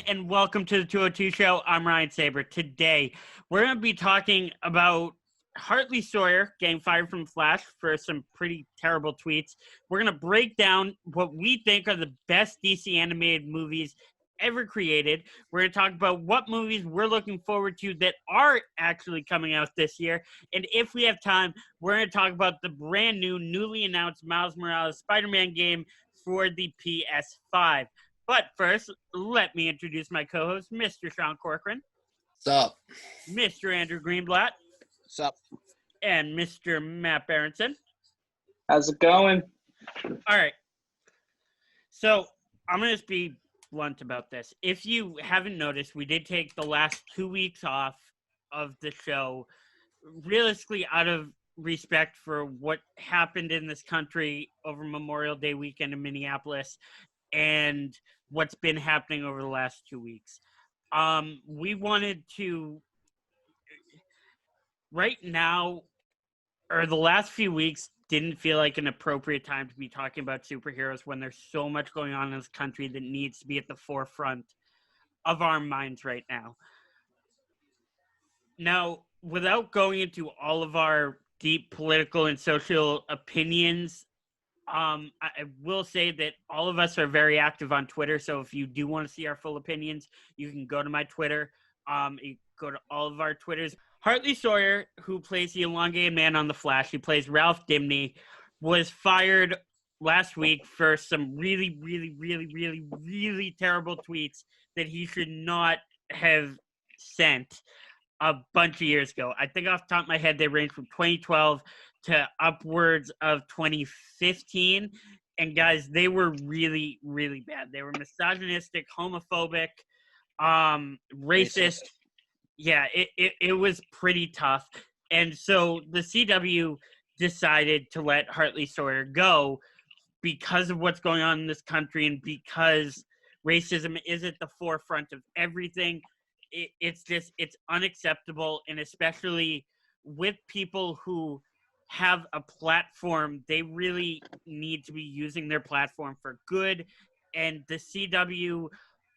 and welcome to the 202 Show. I'm Ryan Saber. Today, we're going to be talking about Hartley Sawyer getting fired from Flash for some pretty terrible tweets. We're going to break down what we think are the best DC animated movies ever created. We're going to talk about what movies we're looking forward to that are actually coming out this year. And if we have time, we're going to talk about the brand new, newly announced Miles Morales Spider-Man game for the PS5. But first, let me introduce my co-host, Mr. Sean Corcoran. Sup? Mr. Andrew Greenblatt. Sup? And Mr. Matt Berentsen. How's it going? All right. So, I'm going to just be blunt about this. If you haven't noticed, we did take the last 2 weeks off of the show, realistically out of respect for what happened in this country over Memorial Day weekend in Minneapolis and what's been happening over the last 2 weeks. We wanted to, right now, or the last few weeks, didn't feel like an appropriate time to be talking about superheroes when there's so much going on in this country that needs to be at the forefront of our minds right now. Now, without going into all of our deep political and social opinions, I will say that all of us are very active on Twitter. So if you do want to see our full opinions, you can go to my Twitter. You go to all of our Twitters. Hartley Sawyer, who plays the elongated man on The Flash, he plays Ralph Dimney, was fired last week for some really, really, really, really, really terrible tweets that he should not have sent a bunch of years ago. I think off the top of my head, they range from 2012 to upwards of 2015. And guys, they were really, really bad. They were misogynistic, homophobic, racist. Yeah, it was pretty tough. And so the CW decided to let Hartley Sawyer go because of what's going on in this country and because racism is at the forefront of everything. It's unacceptable. And especially with people who have a platform, they really need to be using their platform for good. And the CW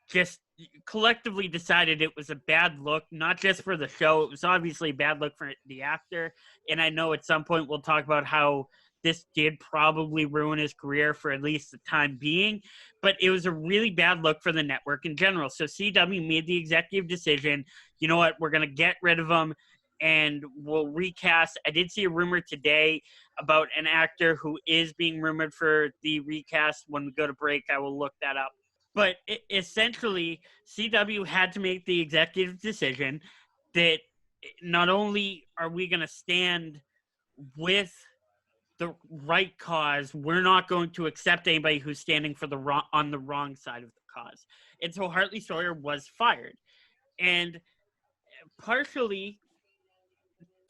just collectively decided it was a bad look, not just for the show. It was obviously a bad look for the actor. And I know at some point we'll talk about how this did probably ruin his career for at least the time being, but it was a really bad look for the network in general. So CW made the executive decision, you know what, we're going to get rid of him and we'll recast. I did see a rumor today about an actor who is being rumored for the recast. When we go to break, I will look that up. But essentially, CW had to make the executive decision that not only are we going to stand with the right cause, we're not going to accept anybody who's standing for on the wrong side of the cause. And so Hartley Sawyer was fired. And partially,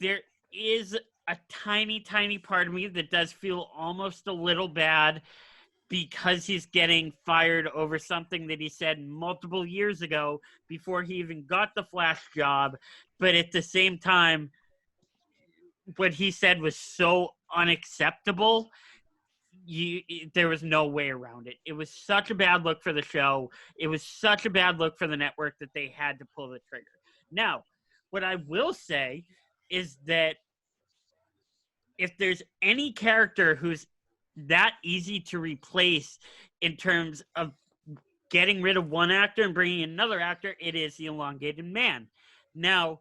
there is a tiny, tiny part of me that does feel almost a little bad because he's getting fired over something that he said multiple years ago before he even got the Flash job. But at the same time, what he said was so unacceptable, there was no way around it. It was such a bad look for the show. It was such a bad look for the network that they had to pull the trigger. Now, what I will say is that if there's any character who's that easy to replace in terms of getting rid of one actor and bringing in another actor, it is the elongated man. Now,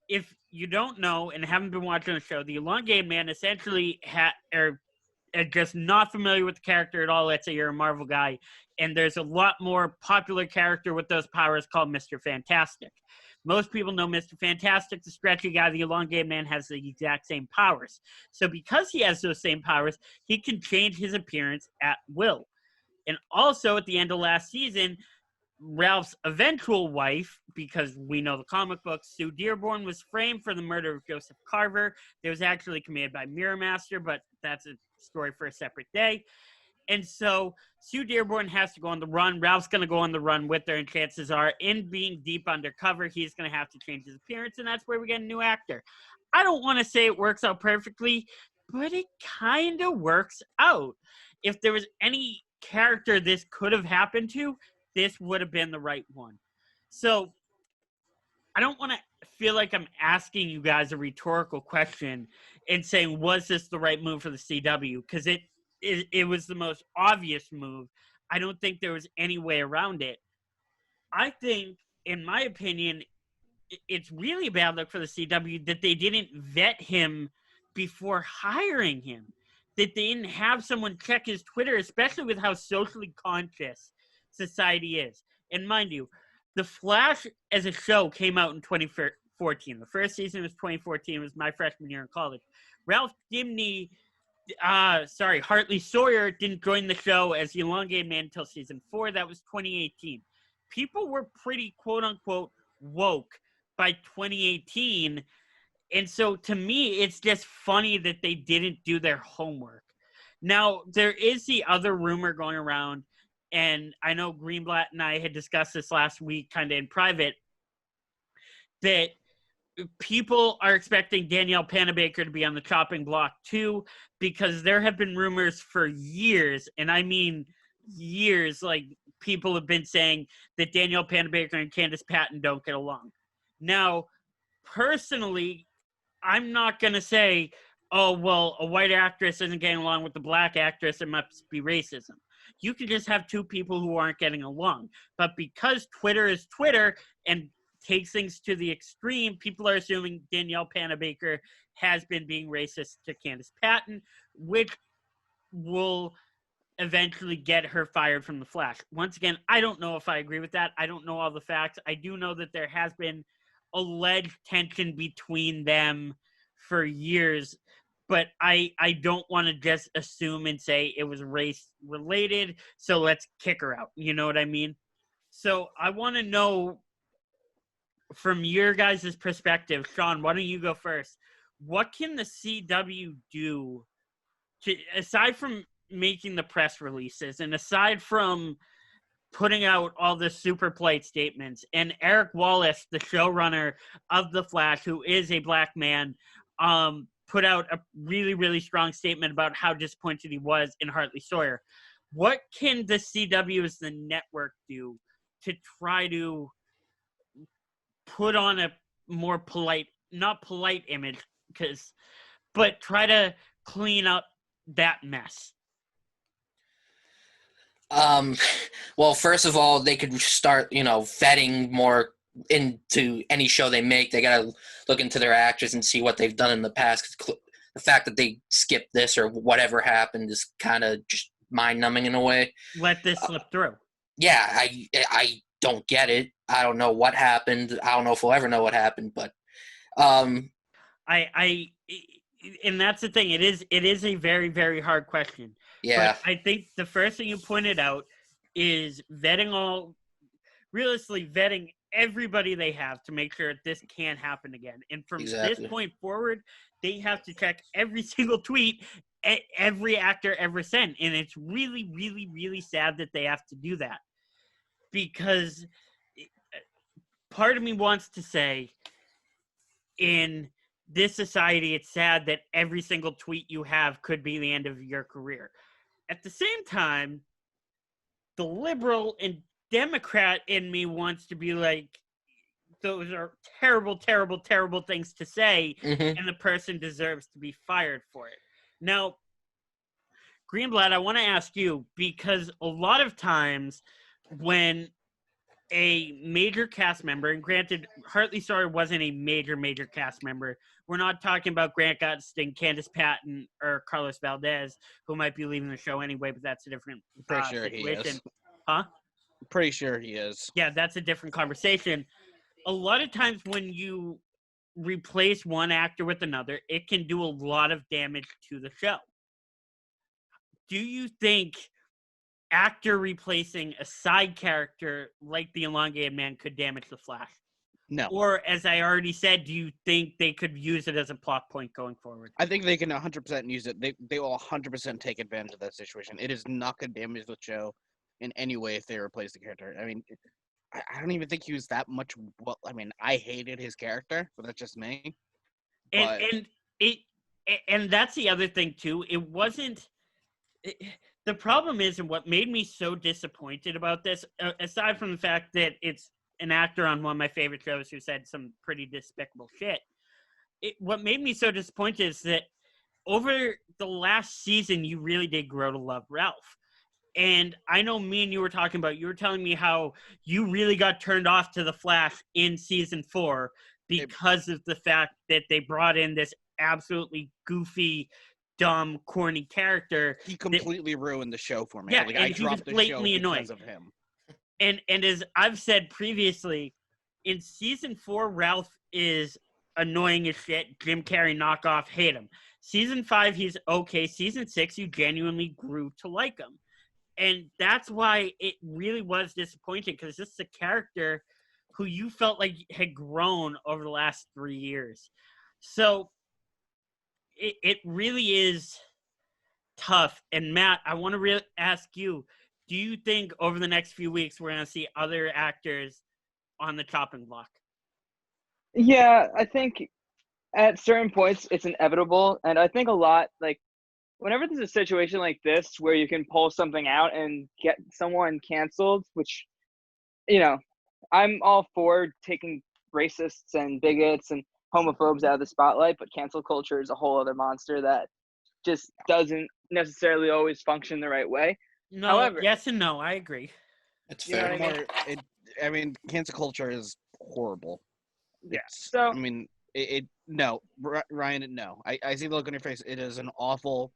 if you don't know and haven't been watching the show, the elongated man essentially are just not familiar with the character at all. Let's say you're a Marvel guy, and there's a lot more popular character with those powers called Mr. Fantastic. Most people know Mr. Fantastic, the stretchy guy. The elongated man has the exact same powers. So because he has those same powers, he can change his appearance at will. And also at the end of last season, Ralph's eventual wife, because we know the comic book, Sue Dearborn, was framed for the murder of Joseph Carver. It was actually committed by Mirror Master, but that's a story for a separate day. And so Sue Dearborn has to go on the run. Ralph's going to go on the run with her, and chances are, in being deep undercover, he's going to have to change his appearance, and that's where we get a new actor. I don't want to say it works out perfectly, but it kind of works out. If there was any character this could have happened to, this would have been the right one. So I don't want to feel like I'm asking you guys a rhetorical question and saying, was this the right move for the CW? Because it was the most obvious move. I don't think there was any way around it. I think, in my opinion, it's really a bad look for the CW that they didn't vet him before hiring him. That they didn't have someone check his Twitter, especially with how socially conscious society is. And mind you, The Flash as a show came out in 2014. The first season was 2014. It was my freshman year in college. Hartley Sawyer didn't join the show as the elongated man until season 4. That was 2018. People were pretty quote-unquote woke by 2018. And so to me, it's just funny that they didn't do their homework. Now, there is the other rumor going around, and I know Greenblatt and I had discussed this last week kind of in private, that people are expecting Danielle Panabaker to be on the chopping block too, because there have been rumors for years, and I mean years, like people have been saying that Danielle Panabaker and Candace Patton don't get along. Now, personally, I'm not going to say, oh, well, a white actress isn't getting along with the black actress, it must be racism. You can just have two people who aren't getting along. But because Twitter is Twitter and takes things to the extreme, people are assuming Danielle Panabaker has been being racist to Candace Patton, which will eventually get her fired from The Flash. Once again, I don't know if I agree with that. I don't know all the facts. I do know that there has been alleged tension between them for years, but I don't want to just assume and say it was race related, so let's kick her out. You know what I mean? So I want to know from your guys' perspective, Sean, why don't you go first? What can the CW do to, aside from making the press releases and aside from putting out all the super polite statements, and Eric Wallace, the showrunner of The Flash, who is a black man, put out a really, really strong statement about how disappointed he was in Hartley Sawyer. What can the CW as the network do to try to put on a more polite, not polite image, but try to clean up that mess? Well, first of all, they could start, vetting more into any show they make. They got to look into their actors and see what they've done in the past. 'Cause the fact that they skipped this or whatever happened is kind of just mind-numbing in a way. Let this slip through. Yeah, I don't get it. I don't know what happened. I don't know if we'll ever know what happened, but and that's the thing. It is a very, very hard question. Yeah. But I think the first thing you pointed out is realistically vetting everybody they have to make sure this can't happen again. And from this point forward, they have to check every single tweet every actor ever sent. And it's really, really, really sad that they have to do that. Because part of me wants to say, in this society, it's sad that every single tweet you have could be the end of your career. At the same time, the liberal and Democrat in me wants to be like, those are terrible, terrible, terrible things to say, and the person deserves to be fired for it. Now, Greenblatt, I want to ask you, because a lot of times when a major cast member, and granted, Hartley Sawyer wasn't a major cast member. We're not talking about Grant Gustin, Candace Patton, or Carlos Valdez, who might be leaving the show anyway, but that's a different situation. He is. Huh? Pretty sure he is. Yeah, that's a different conversation. A lot of times when you replace one actor with another, it can do a lot of damage to the show. Do you think actor replacing a side character like the elongated man could damage the Flash? No. Or, as I already said, do you think they could use it as a plot point going forward? I think they can 100% use it. They will 100% take advantage of that situation. It is not going to damage the show in any way if they replace the character. I mean, I don't even think he was that much. Well, I mean, I hated his character, but that's just me. And that's the other thing too. It wasn't. The problem is, and what made me so disappointed about this, aside from the fact that it's an actor on one of my favorite shows who said some pretty despicable shit. What made me so disappointed is that over the last season, you really did grow to love Ralph. And I know me and you were talking about, you were telling me how you really got turned off to The Flash in season 4 because of the fact that they brought in this absolutely goofy, dumb, corny character. He completely ruined the show for me. Yeah, like, and I he dropped was the show blatantly because annoying. of him. And as I've said previously, in season 4, Ralph is annoying as shit. Jim Carrey knockoff, hate him. Season 5, he's okay. Season 6, you genuinely grew to like him. And that's why it really was disappointing, because this is a character who you felt like had grown over the last 3 years. So it really is tough. And Matt, I want to ask you, do you think over the next few weeks we're going to see other actors on the chopping block? Yeah, I think at certain points it's inevitable, and I think a lot, like, whenever there's a situation like this where you can pull something out and get someone canceled, which, I'm all for taking racists and bigots and homophobes out of the spotlight, but cancel culture is a whole other monster that just doesn't necessarily always function the right way. No, However, yes and no, I agree. It's You know fair. what I mean? Cancel culture is horrible. Yeah. It's, So, no, Ryan, no. I see the look on your face. It is an awful,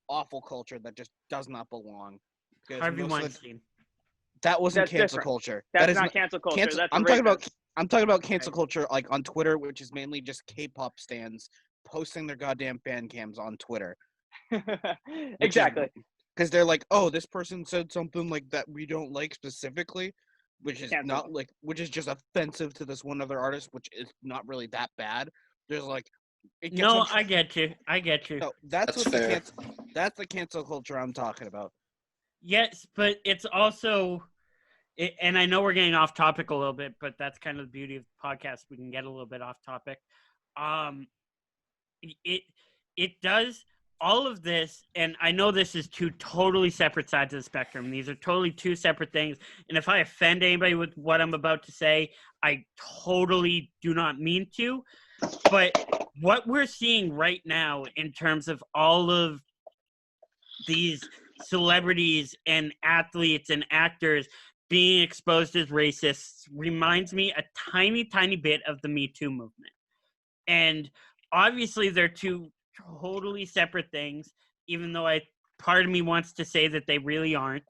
awful culture that just does not belong. Because Harvey most of Weinstein. that wasn't That's cancel different. culture. that's That is not cancel culture. cancel. That's I'm a talking about. rapist. I'm talking about cancel culture, like on Twitter, which is mainly just K-pop stans posting their goddamn fan cams on Twitter. Exactly. Because they're like, oh, this person said something like that we don't like specifically, which is Cancel not them. like, which is just offensive to this one other artist, which is not really that bad. There's like, it gets No, on- I get you. No, that's what fair. that's the cancel culture I'm talking about. Yes, but it's also, and I know we're getting off topic a little bit, but that's kind of the beauty of the podcast. We can get a little bit off topic. It does all of this, and I know this is two totally separate sides of the spectrum. These are totally two separate things. And if I offend anybody with what I'm about to say, I totally do not mean to. But what we're seeing right now in terms of all of these celebrities and athletes and actors being exposed as racists reminds me a tiny, tiny bit of the Me Too movement. And obviously they're two totally separate things, even though part of me wants to say that they really aren't.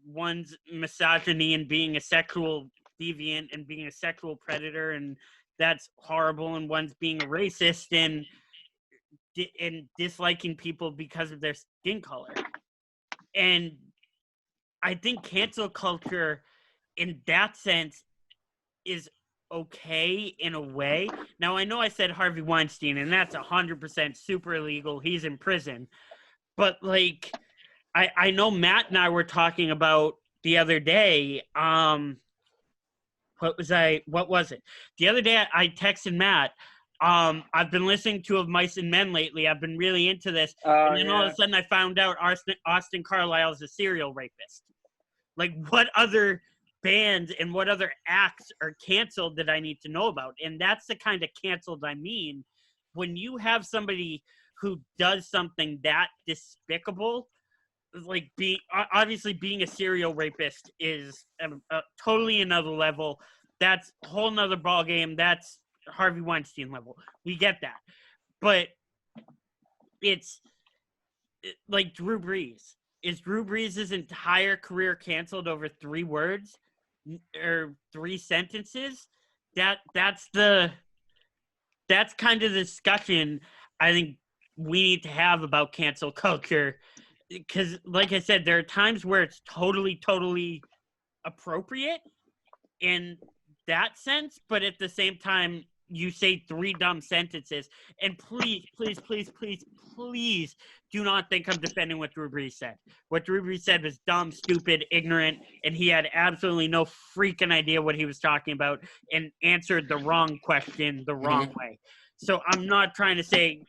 One's misogyny and being a sexual deviant and being a sexual predator, and that's horrible, and one's being a racist and disliking people because of their skin color. And I think cancel culture in that sense is okay in a way. Now, I know I said Harvey Weinstein, and that's 100% super illegal. He's in prison. But, like, I know Matt and I were talking about the other day. What was it? The other day I texted Matt. I've been listening to Of Mice and Men lately. I've been really into this. And then all of a sudden I found out Austin Carlisle is a serial rapist. Like, what other bands and what other acts are canceled that I need to know about? And that's the kind of canceled I mean. When you have somebody who does something that despicable, like obviously being a serial rapist is a totally another level. That's a whole nother ball game. That's Harvey Weinstein level. We get that. But it's like Drew Brees. Is Drew Brees' entire career canceled over 3 words or 3 sentences? That's kind of the discussion I think we need to have about cancel culture. Because, like I said, there are times where it's totally, totally appropriate in that sense, but at the same time, you say 3 dumb sentences, and please, please, please, please, please do not think I'm defending what Drew Brees said. What Drew Brees said was dumb, stupid, ignorant, and he had absolutely no freaking idea what he was talking about and answered the wrong question the wrong way. So I'm not trying to say,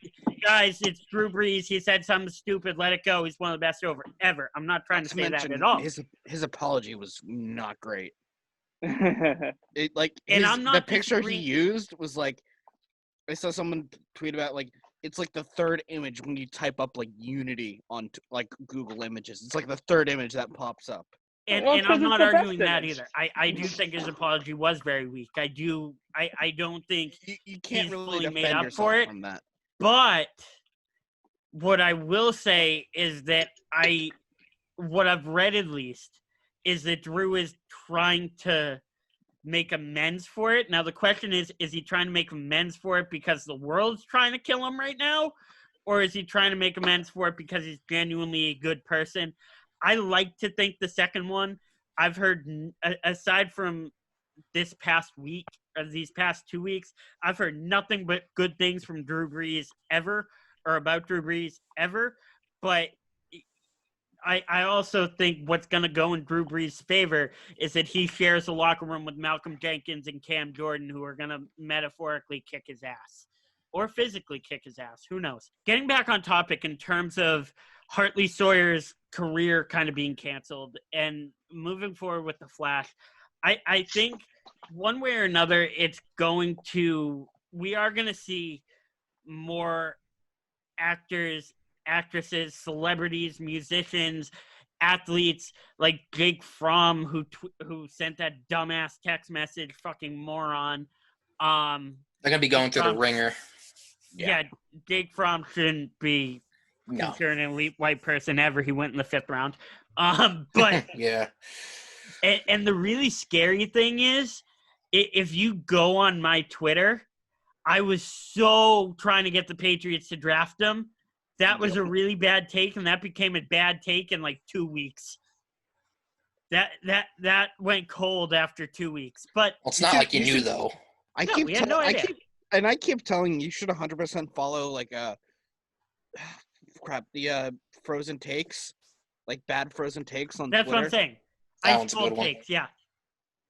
guys, it's Drew Brees. He said something stupid. Let it go. He's one of the best ever. I'm not trying to say that at all. His apology was not great. It like And his, I'm the not picture he disagreeing. used was like, I saw someone tweet about like it's like the third image when you type up like Unity on like Google Images. It's like the third image that pops up. And Well, it's I'm 'cause it's not the best arguing that image. either. I do think his apology was very weak. I don't think You can't he's really fully made defend up yourself for it. from that. But what I will say is that what I've read at least is that Drew is trying to make amends for it. Now the question is he trying to make amends for it because the world's trying to kill him right now? Or is he trying to make amends for it because he's genuinely a good person? I like to think the second one. I've heard, aside from this past week, or these past 2 weeks, I've heard nothing but good things from Drew Brees ever, or about Drew Brees ever. But I also think what's going to go in Drew Brees' favor is that he shares a locker room with Malcolm Jenkins and Cam Jordan, who are going to metaphorically kick his ass. Or physically kick his ass. Who knows? Getting back on topic in terms of Hartley Sawyer's career kind of being canceled and moving forward with The Flash, I think one way or another we are going to see more actors, actresses, celebrities, musicians, athletes like Jake Fromm who sent that dumbass text message, fucking moron. They're gonna be going through the ringer. Yeah, Jake Fromm shouldn't be considered an elite white person ever. He went in the 5th round. But yeah. And the really scary thing is, if you go on my Twitter, I was so trying to get the Patriots to draft him. That was a really bad take, and that became a bad take in like 2 weeks. That went cold after 2 weeks. But well, it's not like you knew though. I keep telling you should 100% follow like the frozen takes, like bad frozen takes on that's Twitter. What I'm saying. That Ice one's a cold good one. takes, yeah.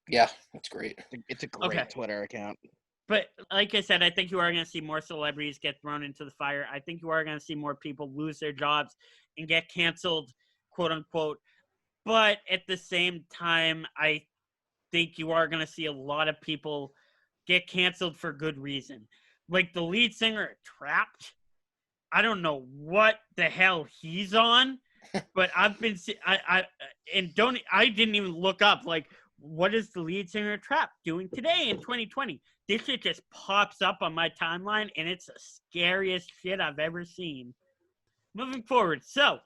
Yeah, that's great. It's a great Twitter account. But like I said, I think you are going to see more celebrities get thrown into the fire. I think you are going to see more people lose their jobs and get canceled, quote unquote. But at the same time, I think you are going to see a lot of people get canceled for good reason. Like the lead singer at Trapped. I don't know what the hell he's on, but I've been I didn't even look up like what is the lead singer of Trapped doing today in 2020. This shit just pops up on my timeline, and it's the scariest shit I've ever seen. Moving forward, so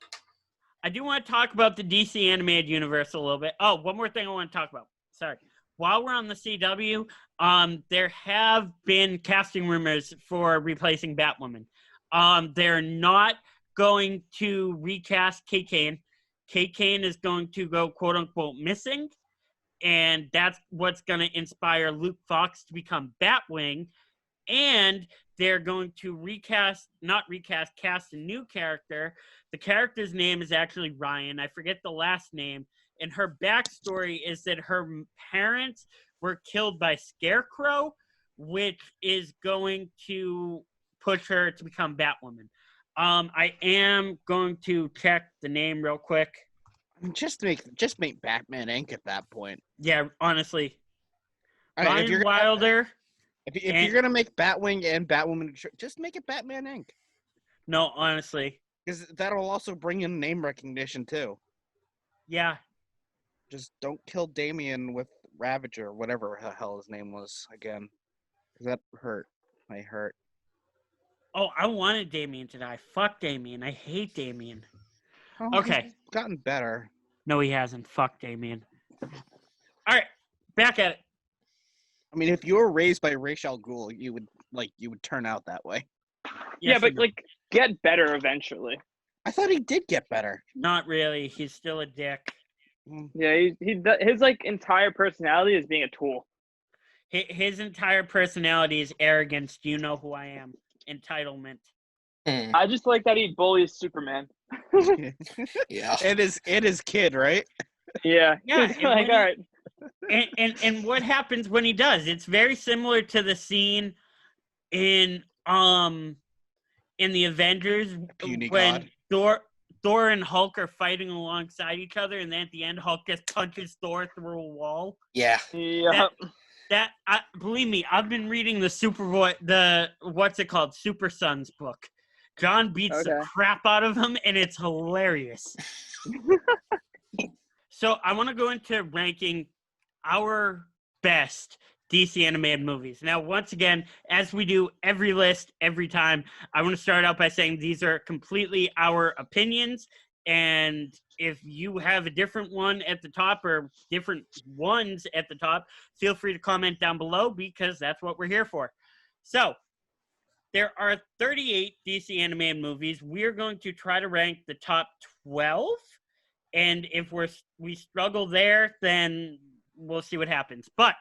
I do want to talk about the DC animated universe a little bit. Oh, one more thing I want to talk about. Sorry. While we're on the CW, there have been casting rumors for replacing Batwoman. They're not going to recast Kate Kane. Kate Kane is going to go, quote unquote, missing. And that's what's going to inspire Luke Fox to become Batwing. And they're going to cast a new character. The character's name is actually Ryan. I forget the last name. And her backstory is that her parents were killed by Scarecrow, which is going to push her to become Batwoman. I am going to check the name real quick. Just make Batman Inc. at that point. Yeah, honestly. Ryan Ryan Wilder. If you're gonna make Batwing and Batwoman, just make it Batman Inc. No, honestly. Because that'll also bring in name recognition too. Yeah. Just don't kill Damian with Ravager, whatever the hell his name was again. Because that hurt. I hurt. Oh, I wanted Damian to die. Fuck Damian. I hate Damian. Oh, okay. He's gotten better. No, he hasn't. Fuck Damian. All right. Back at it. I mean, if you were raised by Ra's al Ghul, you would turn out that way. Yes, yeah, but get better eventually. I thought he did get better. Not really. He's still a dick. Yeah, his entire personality is being a tool. His entire personality is arrogance. Do you know who I am? Entitlement. I just like that he bullies Superman. Yeah. And his kid, right? Yeah. Yeah. All right. And what happens when he does? It's very similar to the scene in the Avengers Puny when God. Thor and Hulk are fighting alongside each other, and then at the end, Hulk just punches Thor through a wall. Yeah. Yep. Believe me, I've been reading the what's it called, Super Sons book. John beats the Okay. crap out of him, and it's hilarious. So I want to go into ranking our best DC animated movies. Now, once again, as we do every list, every time, I want to start out by saying these are completely our opinions. And if you have a different one at the top or different ones at the top, feel free to comment down below because that's what we're here for. So, there are 38 DC animated movies. We're going to try to rank the top 12. And if we struggle there, then we'll see what happens. But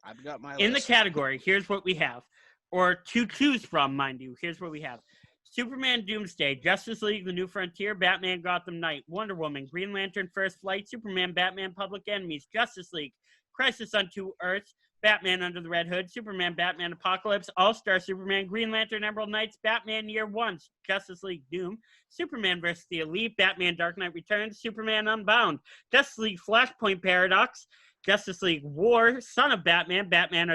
I've got my in list. the category, here's what we have. Or to choose from, mind you. Here's what we have. Superman Doomsday, Justice League The New Frontier, Batman Gotham Knight, Wonder Woman, Green Lantern First Flight, Superman Batman Public Enemies, Justice League, Crisis on Two Earths, Batman Under the Red Hood, Superman Batman Apocalypse, All-Star Superman, Green Lantern Emerald Knights, Batman Year One, Justice League Doom, Superman vs. the Elite, Batman Dark Knight Returns, Superman Unbound, Justice League Flashpoint Paradox, Justice League War, Son of Batman, Batman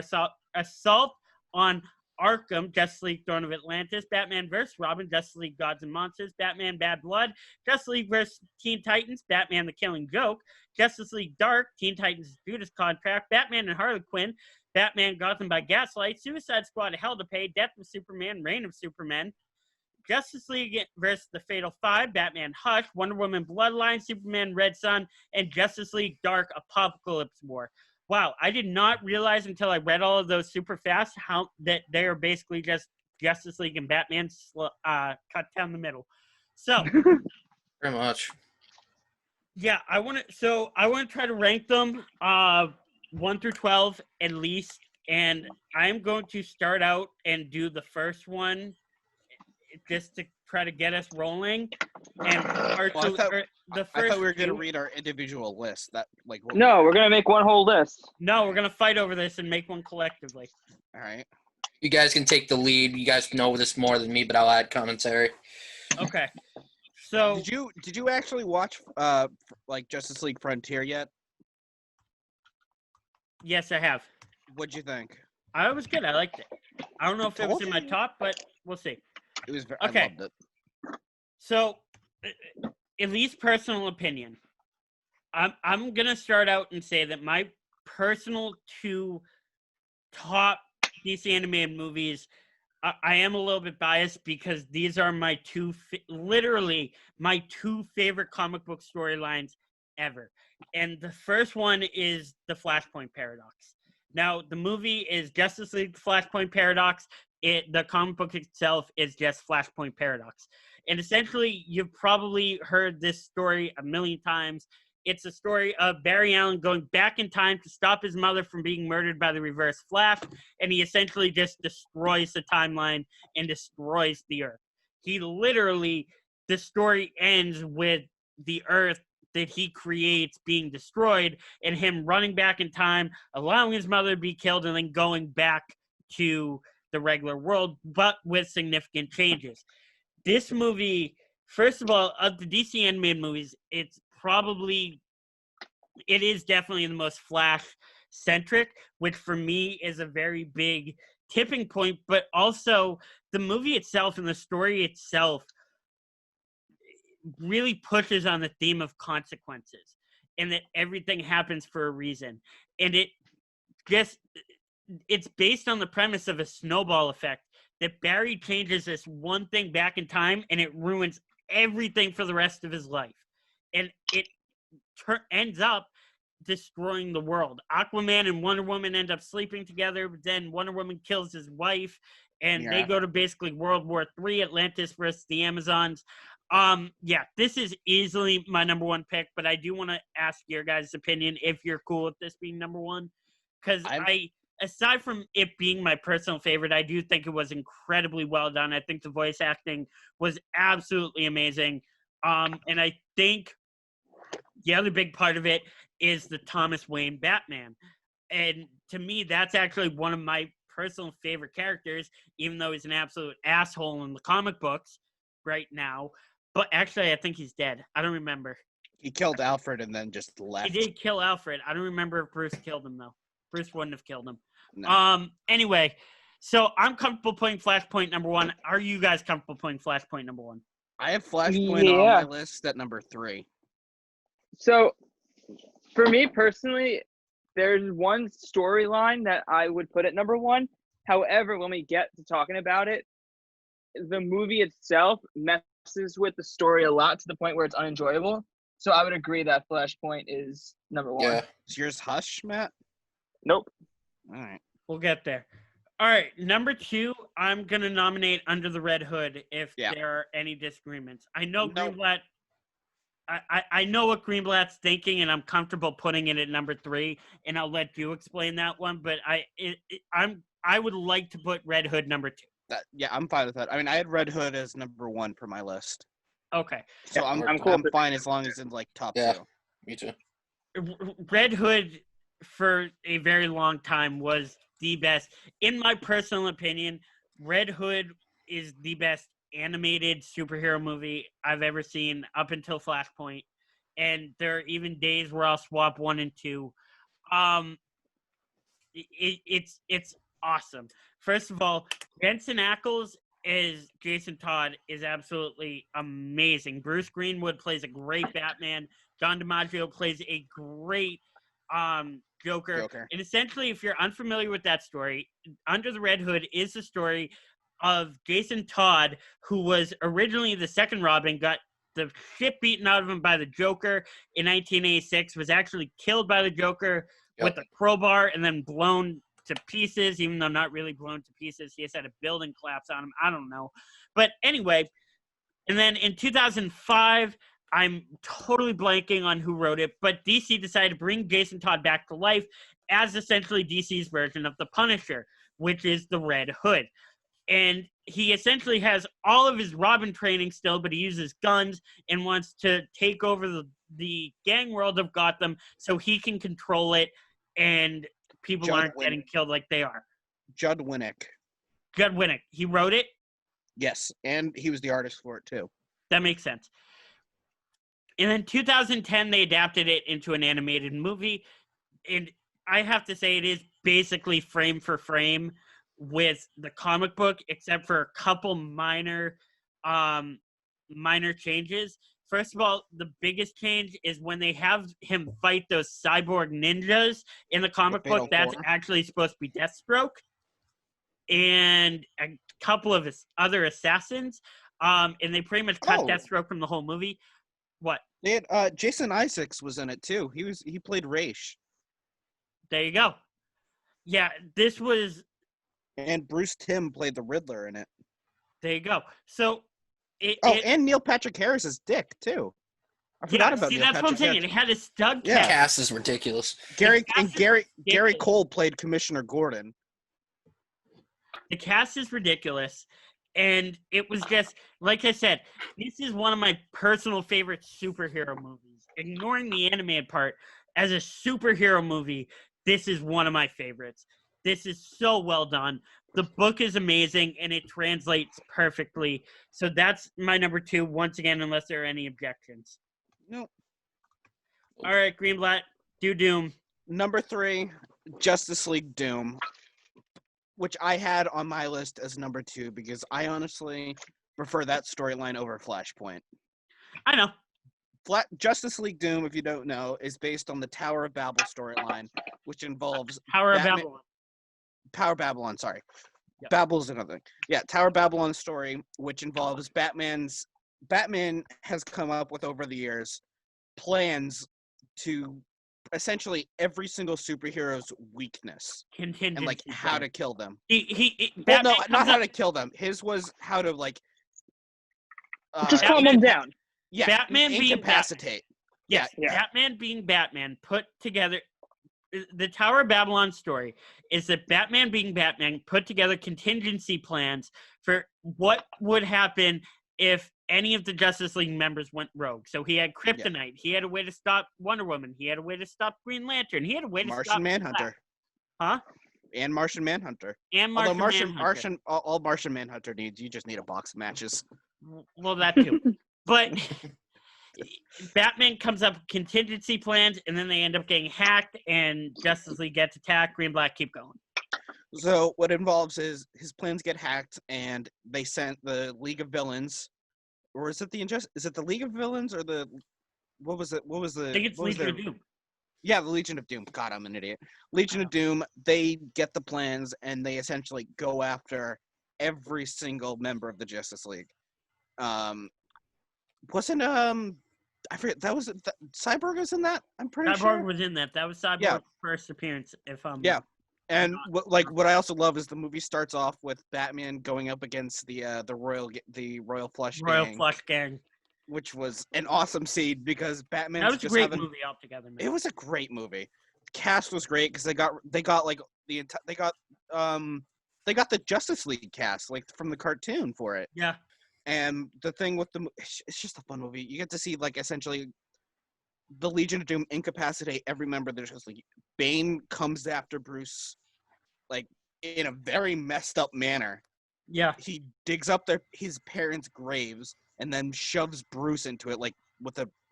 Assault on Arkham, Justice League Throne of Atlantis, Batman vs. Robin, Justice League Gods and Monsters, Batman Bad Blood, Justice League vs. Teen Titans, Batman the Killing Joke, Justice League Dark, Teen Titans Judas Contract, Batman and Harley Quinn, Batman Gotham by Gaslight, Suicide Squad Hell to Pay, Death of Superman, Reign of Superman, Justice League vs. The Fatal Five, Batman Hush, Wonder Woman Bloodline, Superman Red Sun, and Justice League Dark Apocalypse War. Wow, I did not realize until I read all of those super fast that they are basically just Justice League and Batman cut down the middle. So, Pretty much. yeah, I want to try to rank them 1 through 12 at least, and I'm going to start out and do the first one just to try to get us rolling. And I thought we were going to read our individual list. No, we're gonna make one whole list. No, we're gonna fight over this and make one collectively. All right. You guys can take the lead. You guys know this more than me, but I'll add commentary. Okay. So Did you actually watch Justice League Frontier yet? yes, I have. What'd you think? I was good. I liked it. I don't know if it was in my top, but we'll see. It was very. Okay. I loved it. So, at least personal opinion. I'm gonna start out and say that my personal two top DC animated movies. I am a little bit biased because these are my literally my two favorite comic book storylines ever. And the first one is the Flashpoint Paradox. Now, the movie is Justice League Flashpoint Paradox. The comic book itself is just Flashpoint Paradox. And essentially, you've probably heard this story a million times. It's a story of Barry Allen going back in time to stop his mother from being murdered by the Reverse Flash, and he essentially just destroys the timeline and destroys the Earth. He literally, the story ends with the Earth that he creates being destroyed and him running back in time, allowing his mother to be killed, and then going back to the regular world, but with significant changes. This movie, first of all, of the DC animated movies, it is definitely the most Flash-centric, which for me is a very big tipping point, but also the movie itself and the story itself really pushes on the theme of consequences and that everything happens for a reason. And it's based on the premise of a snowball effect that Barry changes this one thing back in time and it ruins everything for the rest of his life. And it ends up destroying the world. Aquaman and Wonder Woman end up sleeping together, but then Wonder Woman kills his wife, and they go to basically World War III, Atlantis versus the Amazons. This is easily my number one pick, but I do want to ask your guys' opinion if you're cool with this being number one. Because aside from it being my personal favorite, I do think it was incredibly well done. I think the voice acting was absolutely amazing. And I think the other big part of it is the Thomas Wayne Batman. And to me, that's actually one of my personal favorite characters, even though he's an absolute asshole in the comic books right now. But actually, I think he's dead. I don't remember. He killed Alfred and then just left. He did kill Alfred. I don't remember if Bruce killed him, though. Bruce wouldn't have killed him. No. Anyway, so I'm comfortable putting Flashpoint number 1. Are you guys comfortable putting Flashpoint number 1? I have Flashpoint on my list at number 3. So, for me personally, there's one storyline that I would put at number 1. However, when we get to talking about it, the movie itself messes with the story a lot to the point where it's unenjoyable. So I would agree that Flashpoint is number 1. Yeah. Is yours Hush, Matt? Nope. All right. We'll get there. All right, number 2, I'm going to nominate Under the Red Hood if there are any disagreements. I know Greenblatt. I know what Greenblatt's thinking, and I'm comfortable putting it at number 3, and I'll let you explain that one. But I would like to put Red Hood number 2. I'm fine with that. I mean, I had Red Hood as number 1 for my list. Okay. So I'm cool. I'm fine as long as it's like top 2. Me too. Red Hood for a very long time was the best. In my personal opinion, Red Hood is the best animated superhero movie I've ever seen up until Flashpoint. And there are even days where I'll swap 1 and 2. It's awesome. First of all, Jensen Ackles as Jason Todd is absolutely amazing. Bruce Greenwood plays a great Batman. John DiMaggio plays a great Joker. And essentially, if you're unfamiliar with that story, Under the Red Hood is the story of Jason Todd, who was originally the second Robin, got the shit beaten out of him by the Joker in 1986, was actually killed by the Joker with a crowbar and then blown to pieces, even though not really blown to pieces. He just had a building collapse on him. I don't know. But anyway, and then in 2005, I'm totally blanking on who wrote it, but DC decided to bring Jason Todd back to life as essentially DC's version of the Punisher, which is the Red Hood. And he essentially has all of his Robin training still, but he uses guns and wants to take over the gang world of Gotham so he can control it and people aren't getting killed like they are. Judd Winnick. He wrote it? Yes, and he was the artist for it too. That makes sense. And then 2010, they adapted it into an animated movie. And I have to say it is basically frame for frame with the comic book, except for a couple minor changes. First of all, the biggest change is when they have him fight those cyborg ninjas in the comic book, that's actually supposed to be Deathstroke. And a couple of his other assassins. And they pretty much cut Deathstroke from the whole movie. What? They had, Jason Isaacs was in it too. He played Raish. There you go. Yeah, this was. And Bruce Timm played the Riddler in it. There you go. So. And Neil Patrick Harris is Dick too. I forgot about Neil that's Patrick what I'm saying. Harris. It had a stud cast. The cast is ridiculous. Gary Cole played Commissioner Gordon. The cast is ridiculous. And it was just, like I said, this is one of my personal favorite superhero movies. Ignoring the animated part, as a superhero movie, this is one of my favorites. This is so well done. The book is amazing, and it translates perfectly. So that's my number 2, once again, unless there are any objections. No. All right, Greenblatt, do Doom. Number 3, Justice League Doom, which I had on my list as number 2 because I honestly prefer that storyline over Flashpoint. I know. Justice League Doom, if you don't know, is based on the Tower of Babel storyline, which involves Tower of Babylon. Tower Babylon, sorry. Yep. Babel's another thing. Yeah, Tower Babylon story, which involves Batman has come up with over the years plans to essentially every single superhero's weakness and like how to kill them. Not how to kill them. His was how to like just calm them down. Yeah, Batman being incapacitate. Yes, yeah. Batman being Batman put together. The Tower of Babylon story is that Batman being Batman put together contingency plans for what would happen if any of the Justice League members went rogue. So he had Kryptonite. He had a way to stop Wonder Woman. He had a way to stop Green Lantern. He had a way to stop Manhunter. Huh? And Martian Manhunter. All Martian Manhunter needs, you just need a box of matches. Well, that too. But Batman comes up with contingency plans, and then they end up getting hacked, and Justice League gets attacked. Greenblatt, keep going. So what involves is his plans get hacked, and they sent the League of Villains, or is it the Is it the League of Villains or the what was it? What was the? I think it's what was Legion their- of Doom. Yeah, the Legion of Doom. God, I'm an idiot. Legion of Doom. They get the plans, and they essentially go after every single member of the Justice League. Wasn't I forget that was Cyborg was in that. I'm pretty Cyborg sure. was in that. That was Cyborg's Yeah. first appearance. Yeah. And what I also love is the movie starts off with Batman going up against the Royal Flush Royal Gang, Flush Gang. which was an awesome scene because Batman's That was a just great having. movie altogether, man. It was a great movie. Cast was great because they got like they got the Justice League cast like from the cartoon for it. Yeah. And the thing with it's just a fun movie. You get to see like essentially the Legion of Doom incapacitate every member of the Justice League. Bane comes after Bruce, like in a very messed up manner. Yeah. He digs up his parents' graves and then shoves Bruce into it. Like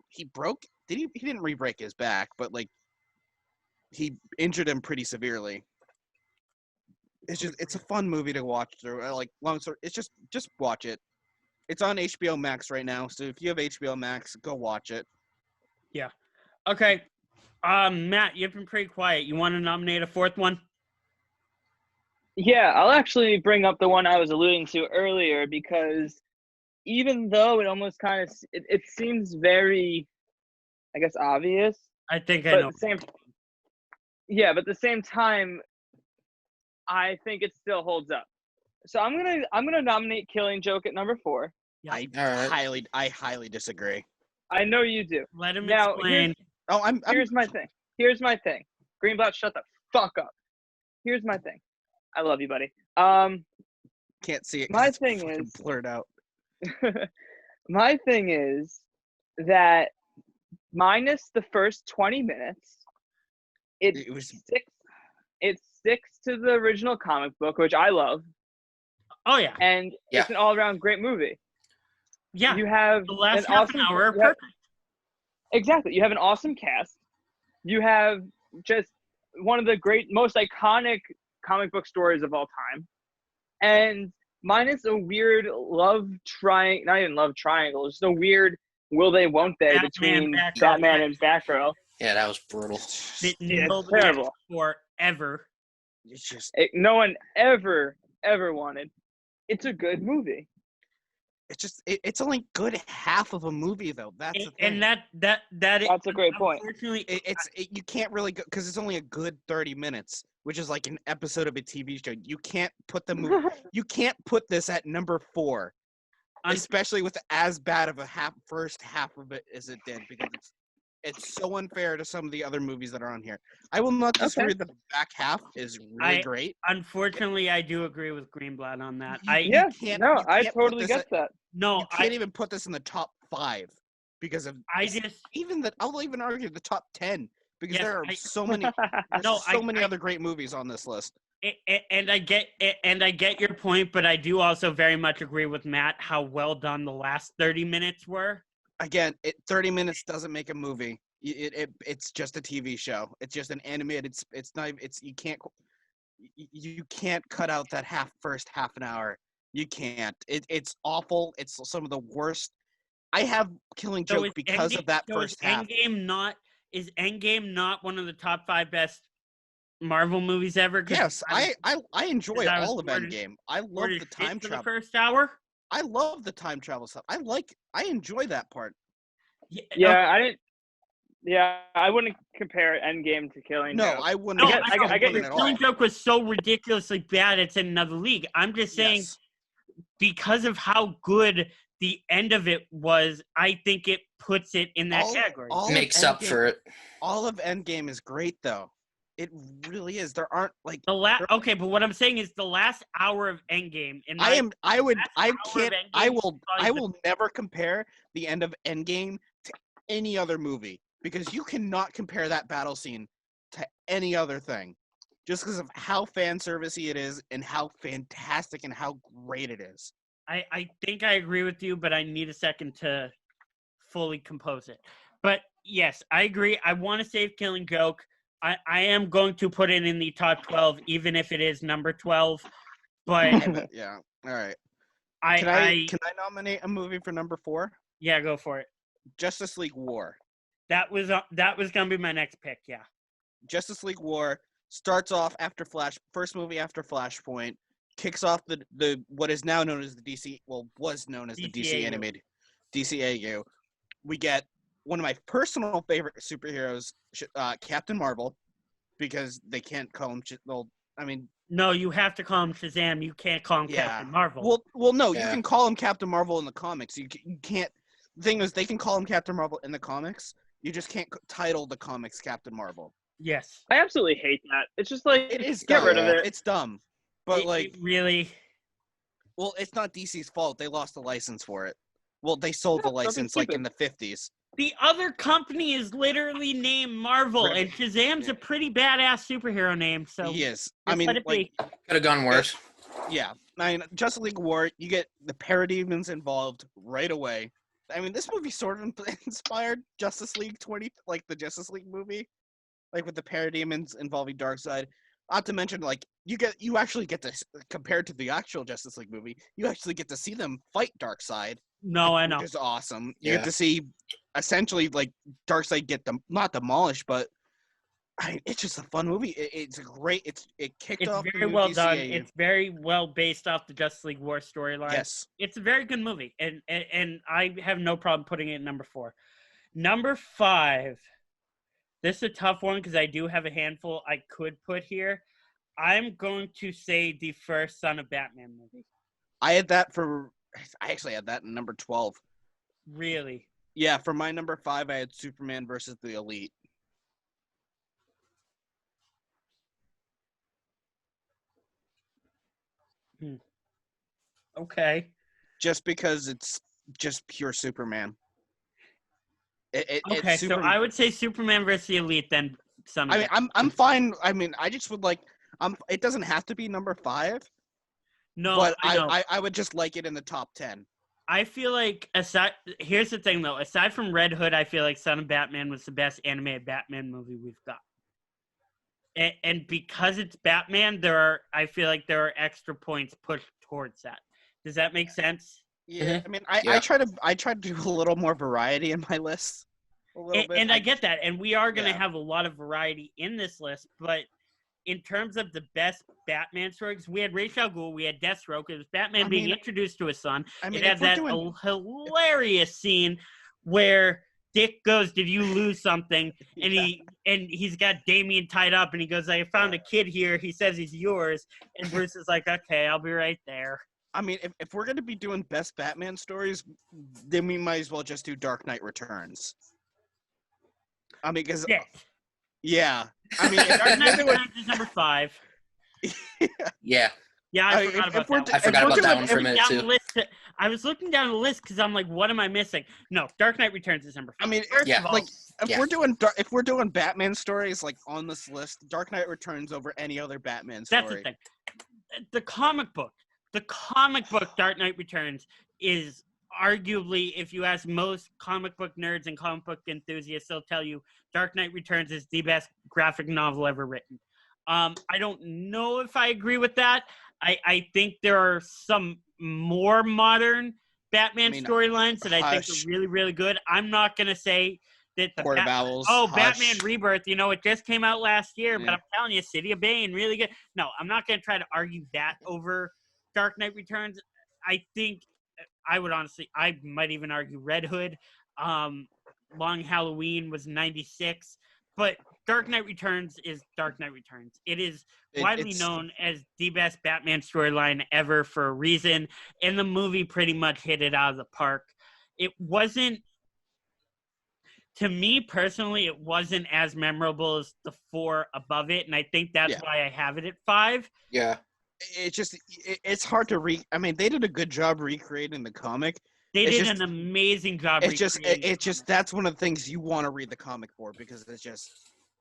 he didn't re-break his back, but like he injured him pretty severely. It's a fun movie to watch through. Like long story, it's just watch it. It's on HBO Max right now, so if you have HBO Max, go watch it. Yeah. Okay. Matt, you've been pretty quiet. You want to nominate a fourth one? Yeah, I'll actually bring up the one I was alluding to earlier because even though it almost kind of it seems very, I guess, obvious, I think I but know. at the same time, I think it still holds up. So I'm gonna nominate Killing Joke at number 4. Yeah. I highly disagree. I know you do. Let him Now, explain. Here's my thing. Greenblatt, shut the fuck up. Here's my thing. I love you, buddy. Can't see it. My It's thing fucking is- blurred out. My thing is that minus the first 20 minutes, it sticks to the original comic book, which I love, Oh, yeah. and Yeah. it's an all-around great movie. Yeah. You have The last an half awesome, an hour, you have- perfect. exactly. You have an awesome cast. You have just one of the most iconic comic book stories of all time, and minus a weird not even love triangle, just a weird will they won't they between Batgirl. Batman and Batgirl. Yeah, that was brutal. That Yeah, it's nobody terrible. asked for ever. It's just No one ever wanted. It's a good movie. it's only good half of a movie though. That's the thing. And that That's a great point. Unfortunately, You can't really go because it's only a good 30 minutes, which is like an episode of a TV show. You can't put the movie. You can't put this at number 4, especially with as bad of a first half of it as it did, because it's so unfair to some of the other movies that are on here. I will not disagree that the back half is really great. unfortunately, I do agree with Greenblatt on that. You Yeah, can't- no, you I can't put totally this get that. You can't even put this in the top 5 because of I'll even argue the top 10 because there are so many other great movies on this list. And I get your point, but I do also very much agree with Matt how well done the last 30 minutes were. Again, 30 minutes doesn't make a movie. It's just a TV show. It's just an animated. You can't cut out that first half an hour. You can't. It's awful. It's some of the worst. I have Killing Joke because of that first half. Is Endgame not one of the top 5 best Marvel movies ever? Yes, I enjoy all of Endgame. I love the time for travel. the first hour. I love the time travel stuff. I enjoy that part. I wouldn't compare Endgame to Killing Joke. I wouldn't. I get your Killing Joke was so ridiculously bad it's in another league. I'm just saying because of how good the end of it was, I think it puts it in that category. Makes up for it. All of Endgame is great though. It really is. There aren't like okay, but what I'm saying is the last hour of Endgame. I will never compare the end of Endgame to any other movie because you cannot compare that battle scene to any other thing, just because of how fan servicey it is and how fantastic and how great it is. I think I agree with you, but I need a second to fully compose it. But yes, I agree. I want to save Killing Joke. I am going to put it in the top 12, even if it is number 12. But Yeah. All right. Can I I nominate a movie for number 4? yeah, go for it. Justice League War. That was gonna be my next pick. Yeah. Justice League War starts off after first movie after Flashpoint, kicks off the what is now known as the DC, was known as the DC DCAU. animated DCAU. We get one of my personal favorite superheroes, Captain Marvel, because they can't call him. No, you have to call him Shazam. You can't call him Captain Marvel. Well, no, Yeah. you can call him Captain Marvel in the comics. You can't. The thing is, they can call him Captain Marvel in the comics. You just can't title the comics Captain Marvel. Yes. I absolutely hate that. It's just like, It is get dumb. rid of it. It's dumb. But It really. well, it's not DC's fault. They lost the license for it. Well, they sold the something license like in stupid. the 50s. The other company is literally named Marvel, Right. and Shazam's a pretty badass superhero name. So He is. just let it be. Could have gone worse. Yeah. I mean, Justice League War, you get the parademons involved right away. I mean, this movie sort of inspired Justice League 20, like the Justice League movie, like with the parademons involving Darkseid. Not to mention, like, you actually get to, compared to the actual Justice League movie, you actually get to see them fight Darkseid. No, I know. Which is awesome. You Yeah. get to see, essentially, like, Darkseid get them, not demolished, but it's just a fun movie. It's a great. It kicked It's off. very the well DCAU. done. It's very well based off the Justice League War storyline. Yes. It's a very good movie, and I have no problem putting it at number 4. Number 5. This is a tough one because I do have a handful I could put here. I'm going to say the first Son of Batman movie. I actually had that in number 12. Really? Yeah, for my number 5, I had Superman versus the Elite. Okay. Just because it's just pure Superman. Okay, so I would say Superman versus the Elite, then Son of Batman. I'm fine. I mean, I just would like. It doesn't have to be number 5. No, but I know. I would just like it in the top 10. I feel like here's the thing though. Aside from Red Hood, I feel like Son of Batman was the best animated Batman movie we've got. And because it's Batman, I feel like there are extra points pushed towards that. Does that make sense? Yeah, Mhm. I mean, Yeah. I try to do a little more variety in my list. A little bit. And I get that, and we are going to Yeah. have a lot of variety in this list, but in terms of the best Batman stories, we had Ra's al Ghul, we had Deathstroke. It was Batman being introduced to his son. I mean, it had that hilarious scene where Dick goes, "Did you lose something?" And he's got Damien tied up, and he goes, "I found a kid here. He says he's yours." And Bruce is like, "Okay, I'll be right there." I mean, if we're gonna be doing best Batman stories, then we might as well just do Dark Knight Returns. I mean, because yeah, I mean, Dark Knight Returns is number 5. Yeah. Yeah, I forgot about that. I forgot about that one for a minute too. I was looking down the list because I'm like, what am I missing? No, Dark Knight Returns is number 5. I mean, First yeah, of all, like if Yeah. we're doing Batman stories like on this list, Dark Knight Returns over any other Batman story. that's the thing. The comic book Dark Knight Returns is arguably, if you ask most comic book nerds and comic book enthusiasts, they'll tell you Dark Knight Returns is the best graphic novel ever written. I don't know if I agree with that. I think there are some more modern Batman storylines that I think are really, really good. I'm not going to say that the Court of Owls. Batman Rebirth, it just came out last year, but Yeah. I'm telling you, City of Bane, really good. No, I'm not going to try to argue that over Dark Knight Returns. I think I might even argue Red Hood. Long Halloween was 96, but Dark Knight Returns is Dark Knight Returns. It is widely known as the best Batman storyline ever for a reason, and the movie pretty much hit it out of the park. It wasn't, to me personally, it wasn't as memorable as the 4 above it, and I think that's why I have it at 5. Yeah. It's hard to I mean, they did a good job recreating the comic. They did an amazing job. It's just that's one of the things you want to read the comic for because it's just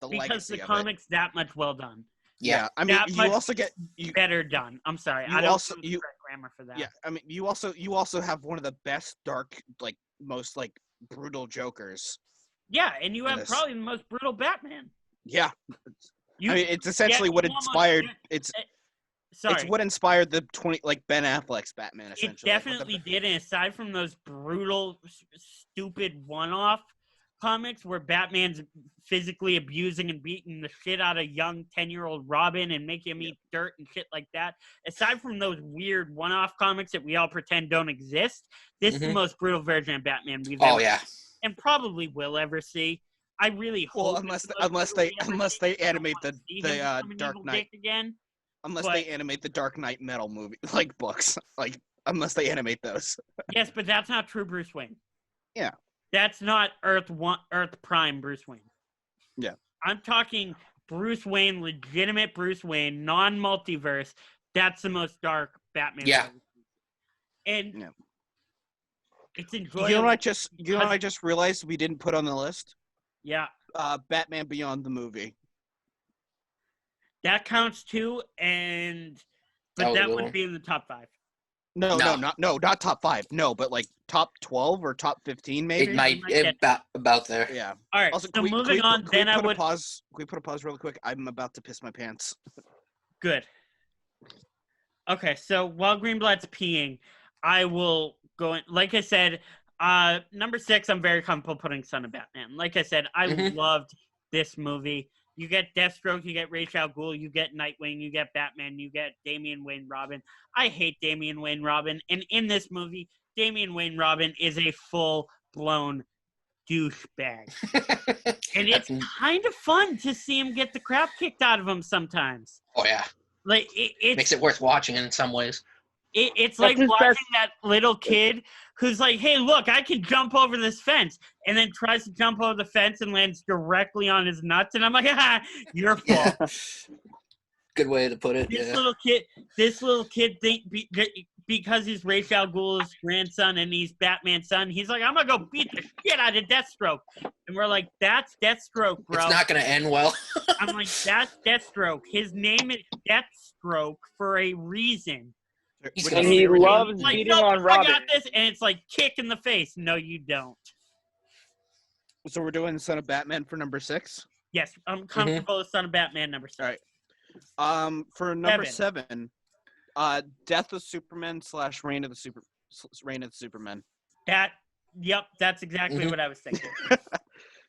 the legacy because the of comic's that much well done. Yeah, I mean, you also get better done. I'm sorry, I don't use correct grammar for that. Yeah, I mean, you also have one of the best dark, like most like brutal Jokers. Yeah, and you have Yes. probably the most brutal Batman. Yeah, You, I mean, it's essentially yeah, what you almost inspired. get- It's Sorry. what inspired the Ben Affleck's Batman. It Essentially, definitely did, and aside from those brutal, stupid one-off comics where Batman's physically abusing and beating the shit out of young 10-year-old Robin and making him eat dirt and shit like that, aside from those weird one-off comics that we all pretend don't exist, this is the most brutal version of Batman we've ever yeah. and probably will ever see. I really hope Well, it's unless the they most brutal we ever see. I don't animate wanna the see him the become an Dark evil Knight. dick again. Unless But- they animate the Dark Knight metal movie, like books, like unless they animate those. Yes, but that's not true Bruce Wayne. Yeah. That's not Earth Prime Bruce Wayne. Yeah. I'm talking Bruce Wayne, legitimate Bruce Wayne, non-multiverse. That's the most dark Batman. Yeah. And Yeah. it's enjoyable. You know what I just realized we didn't put on the list? Yeah. Batman Beyond the movie. That counts too, but that wouldn't be in the top 5. No, not top 5. No, but like top 12 or top 15 maybe. It might about there. Yeah. All right. Also, so can we moving on, then I would pause. Can we put a pause really quick? I'm about to piss my pants. Good. Okay, so while Greenblatt's peeing, I will go in. Like I said, number 6, I'm very comfortable putting Son of Batman. Like I said, I loved this movie. You get Deathstroke, you get Ra's al Ghul, you get Nightwing, you get Batman, you get Damian Wayne Robin. I hate Damian Wayne Robin, and in this movie, Damian Wayne Robin is a full-blown douchebag. And it's kind of fun to see him get the crap kicked out of him sometimes. Oh yeah. Like it makes it worth watching in some ways. It's like watching that little kid who's like, hey, look, I can jump over this fence, and then tries to jump over the fence and lands directly on his nuts. And I'm like, your fault. Good way to put it. This little kid because he's Ra's al Ghul's grandson and he's Batman's son, he's like, I'm going to go beat the shit out of Deathstroke. And we're like, that's Deathstroke, bro. It's not going to end well. I'm like, that's Deathstroke. His name is Deathstroke for a reason. And he loves like, beating on Robin. I got this, and it's like kick in the face. No, you don't. So we're doing Son of Batman for number 6? Yes, I'm comfortable with Son of Batman number 6. All right. For number 7, Death of Superman / Reign of the Superman. That's exactly what I was thinking.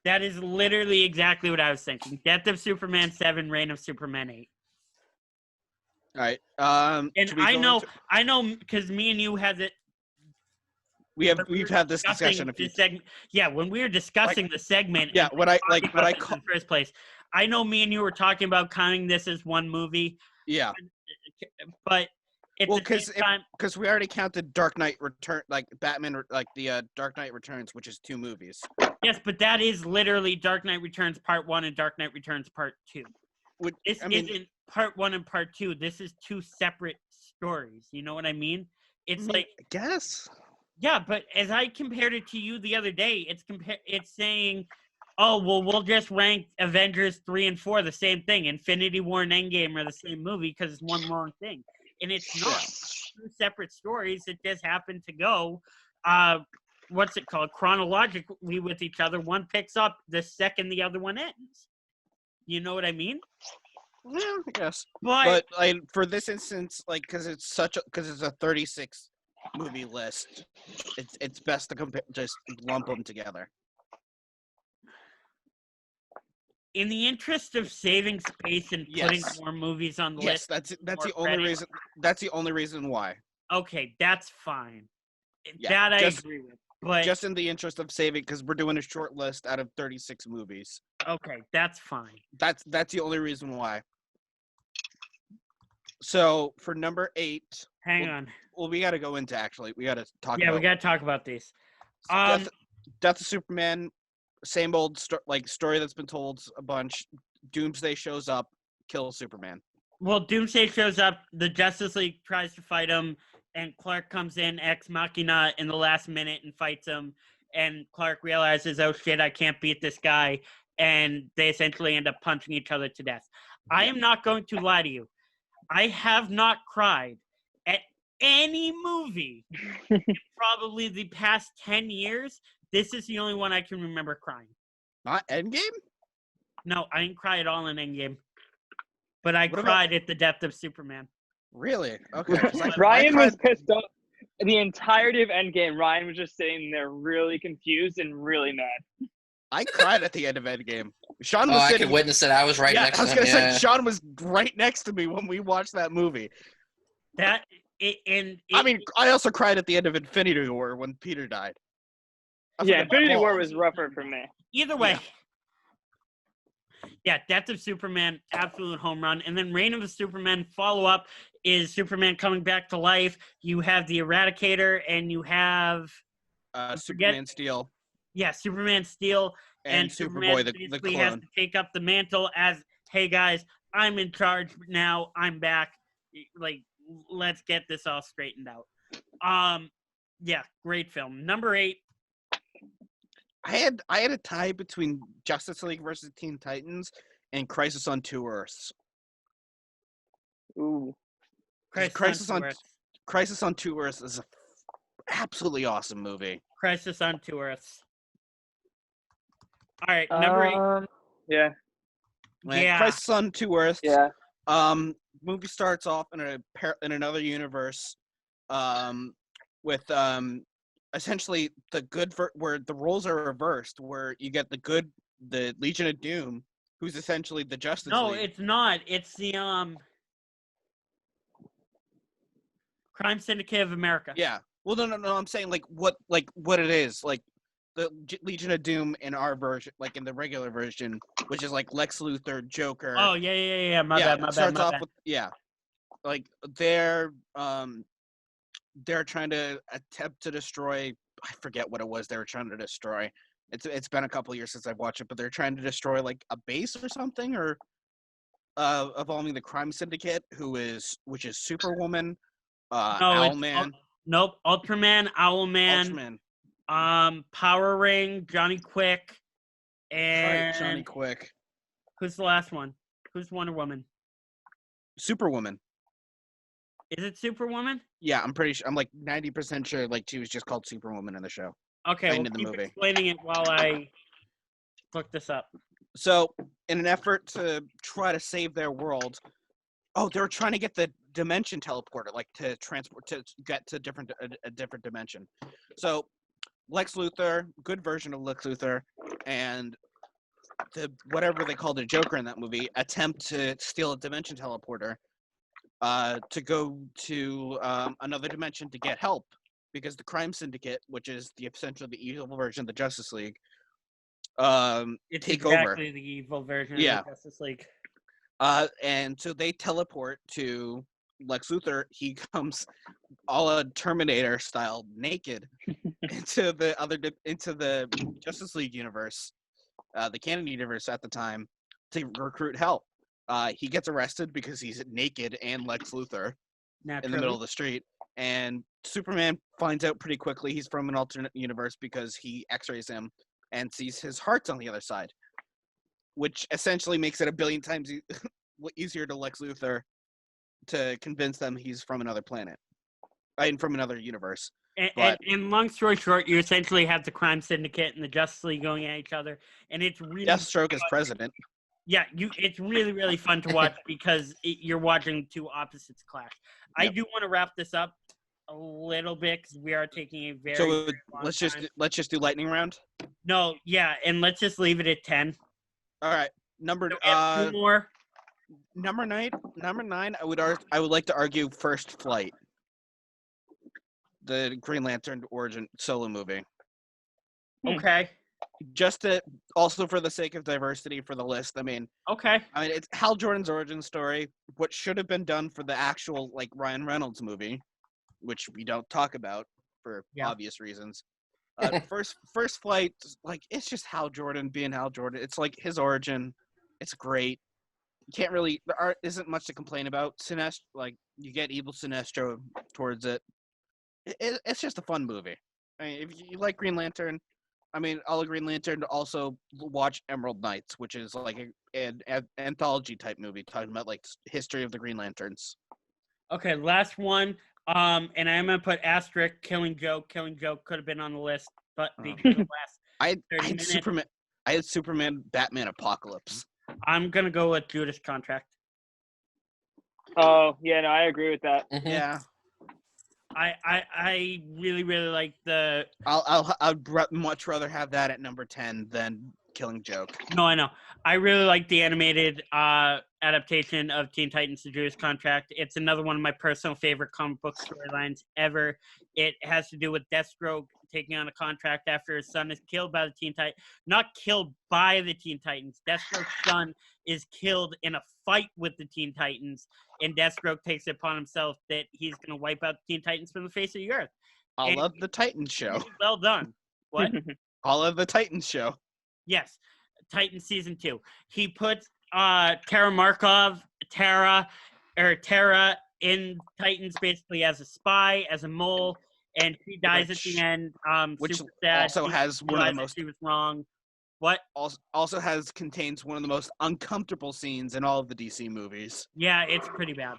That is literally exactly what I was thinking. Death of Superman 7, Reign of Superman 8. All right. And I know, because me and you had it. We've had this discussion. Yeah, when we were discussing the segment. Yeah, in the first place. I know me and you were talking about counting this as one movie. Yeah. But because we already counted Dark Knight Return, like Batman, like the Dark Knight Returns, which is 2 movies. Yes, but that is literally Dark Knight Returns Part 1 and Dark Knight Returns Part 2. This isn't Part 1 and Part 2. This is 2 separate stories. You know what I mean? It's like, I guess. Yeah, but as I compared it to you the other day, it's saying, oh, well, we'll just rank Avengers 3 and 4 the same thing. Infinity War and Endgame are the same movie because it's one long thing. And it's not 2 separate stories that just happen to go, what's it called, chronologically with each other. One picks up the second the other one ends. You know what I mean? Yeah, I guess. But like, for this instance, like, because it's a 36 movie list, it's best to just lump them together. In the interest of saving space and putting more movies on the list. Yes, that's the only reason. That's the only reason why. Okay, that's fine. Yeah, that I agree with. But just in the interest of saving, because we're doing a short list out of 36 movies. Okay, that's fine. That's the only reason why. So for number 8, hang on. Well, we got to go into we got to talk. Yeah, we got to talk about these. Death of Superman. Same old story that's been told a bunch. Doomsday shows up, kills Superman. Well, Doomsday shows up. The Justice League tries to fight him, and Clark comes in ex machina in the last minute and fights him. And Clark realizes, oh shit, I can't beat this guy. And they essentially end up punching each other to death. I am not going to lie to you. I have not cried at any movie in probably the past 10 years This is the only one I can remember crying. Not Endgame? No, I didn't cry at all in Endgame. But I What cried at the death of Superman. Really? Okay. 'cause I Ryan was cried- pissed off. The entirety of Endgame, Ryan was just sitting there really confused and really mad. I cried at the end of Endgame. Sean Oh, was I sitting. could witness it. I was right yeah, next I was to him. gonna Yeah. say Sean was right next to me when we watched that movie. I mean, I also cried at the end of Infinity War when Peter died. Yeah, Infinity War was rougher for me. Either way. Yeah, Death of Superman, absolute home run. And then Reign of the Superman follow-up is Superman coming back to life. You have the Eradicator, and you have... Superman Steel. Yeah, Superman Steel. And Superman Superboy, the basically has clone. to take up the mantle as, hey, guys, I'm in charge now. I'm back. Like, let's get this all straightened out. Yeah, great film. Number 8. I had a tie between Justice League versus Teen Titans and Crisis on Two Earths. Ooh. Crisis on Two Earths is an absolutely awesome movie. Crisis on Two Earths. All right, number 8. Yeah. Yeah. Crisis on Two Earths. Yeah. Movie starts off in another universe, with essentially where the roles are reversed, where you get the Legion of Doom, who's essentially the Justice League. No, it's not. It's the Crime Syndicate of America. Yeah. Well, no. I'm saying what it is, like the Legion of Doom in our version, like in the regular version, which is like Lex Luthor, Joker. Oh yeah. My bad. With like they're trying to attempt to destroy. I forget what it was they were trying to destroy. It's been a couple of years since I've watched it, but they're trying to destroy like a base or something, or involving the Crime Syndicate, which is Superwoman, Owlman. Nope, Ultraman, Owlman, Power Ring, Johnny Quick, and Johnny Quick. Who's the last one? Who's Wonder Woman? Superwoman. Is it Superwoman? Yeah, I'm pretty sure. I'm like 90% sure. Like she was just called Superwoman in the show. Okay, In well, the keep movie. explaining it while I look this up. So, in an effort to try to save their world, they were trying to get the dimension teleporter, like to transport to get to a different dimension. So, Lex Luthor, good version of Lex Luthor, and whatever they called the Joker in that movie, attempt to steal a dimension teleporter, to go to another dimension to get help, because the Crime Syndicate, which is essentially the evil version of the Justice League, It's take exactly over. the evil version Yeah. of the Justice League. And so they teleport to Lex Luthor. He comes all a Terminator style, naked, into the Justice League universe, the canon universe at the time, to recruit help. He gets arrested because he's naked and Lex Luthor in the middle of the street. And Superman finds out pretty quickly he's from an alternate universe because he x-rays him and sees his heart's on the other side, which essentially makes it a billion times easier to Lex Luthor to convince them he's from another planet. From another universe. And long story short, you essentially have the Crime Syndicate and the Justice League going at each other, and it's really Deathstroke is president. Yeah, it's really, really fun to watch because you're watching two opposites clash. I do want to wrap this up a little bit because we are taking a very, very long let's time. just do lightning round. No, yeah, and let's just leave it at 10. All right, number So we have 2 more. number 9. I would like to argue First Flight, the Green Lantern origin solo movie. Okay. Just to also for the sake of diversity for the list. I mean, it's Hal Jordan's origin story. What should have been done for the actual like Ryan Reynolds movie, which we don't talk about for obvious reasons. First Flight, like it's just Hal Jordan being Hal Jordan. It's like his origin. It's great. You can't really there isn't much to complain about. Sinestro, like you get evil Sinestro towards it. It's just a fun movie. I mean, if you like Green Lantern. I mean, I'll Green Lantern. Also, watch Emerald Knights, which is like an anthology type movie talking about like history of the Green Lanterns. Okay, last one. And I'm gonna put asterisk. Killing Joke. Killing Joke could have been on the list. but because of the last I 30 had minutes, Superman. I had Superman, Batman, Apocalypse. I'm gonna go with Judas Contract. Oh yeah, no, I agree with that. Mhm. Yeah, I really like the. I'd much rather have that at number 10 than Killing Joke. No, I know. I really like the animated adaptation of Teen Titans: The Judas Contract. It's another one of my personal favorite comic book storylines ever. It has to do with Deathstroke taking on a contract after his son is killed by the Teen Titans. Not killed by the Teen Titans. Deathstroke's son is killed in a fight with the Teen Titans, and Deathstroke takes it upon himself that he's going to wipe out the Teen Titans from the face of the earth. I And- love the Titans show. Well done. What? I love the Titans show. Yes, Titans season 2. He puts Tara in Titans basically as a spy, as a mole, and she dies at the end. Which super sad. also She has one of the realized that most she was wrong. What? also contains one of the most uncomfortable scenes in all of the DC movies. Yeah, it's pretty bad.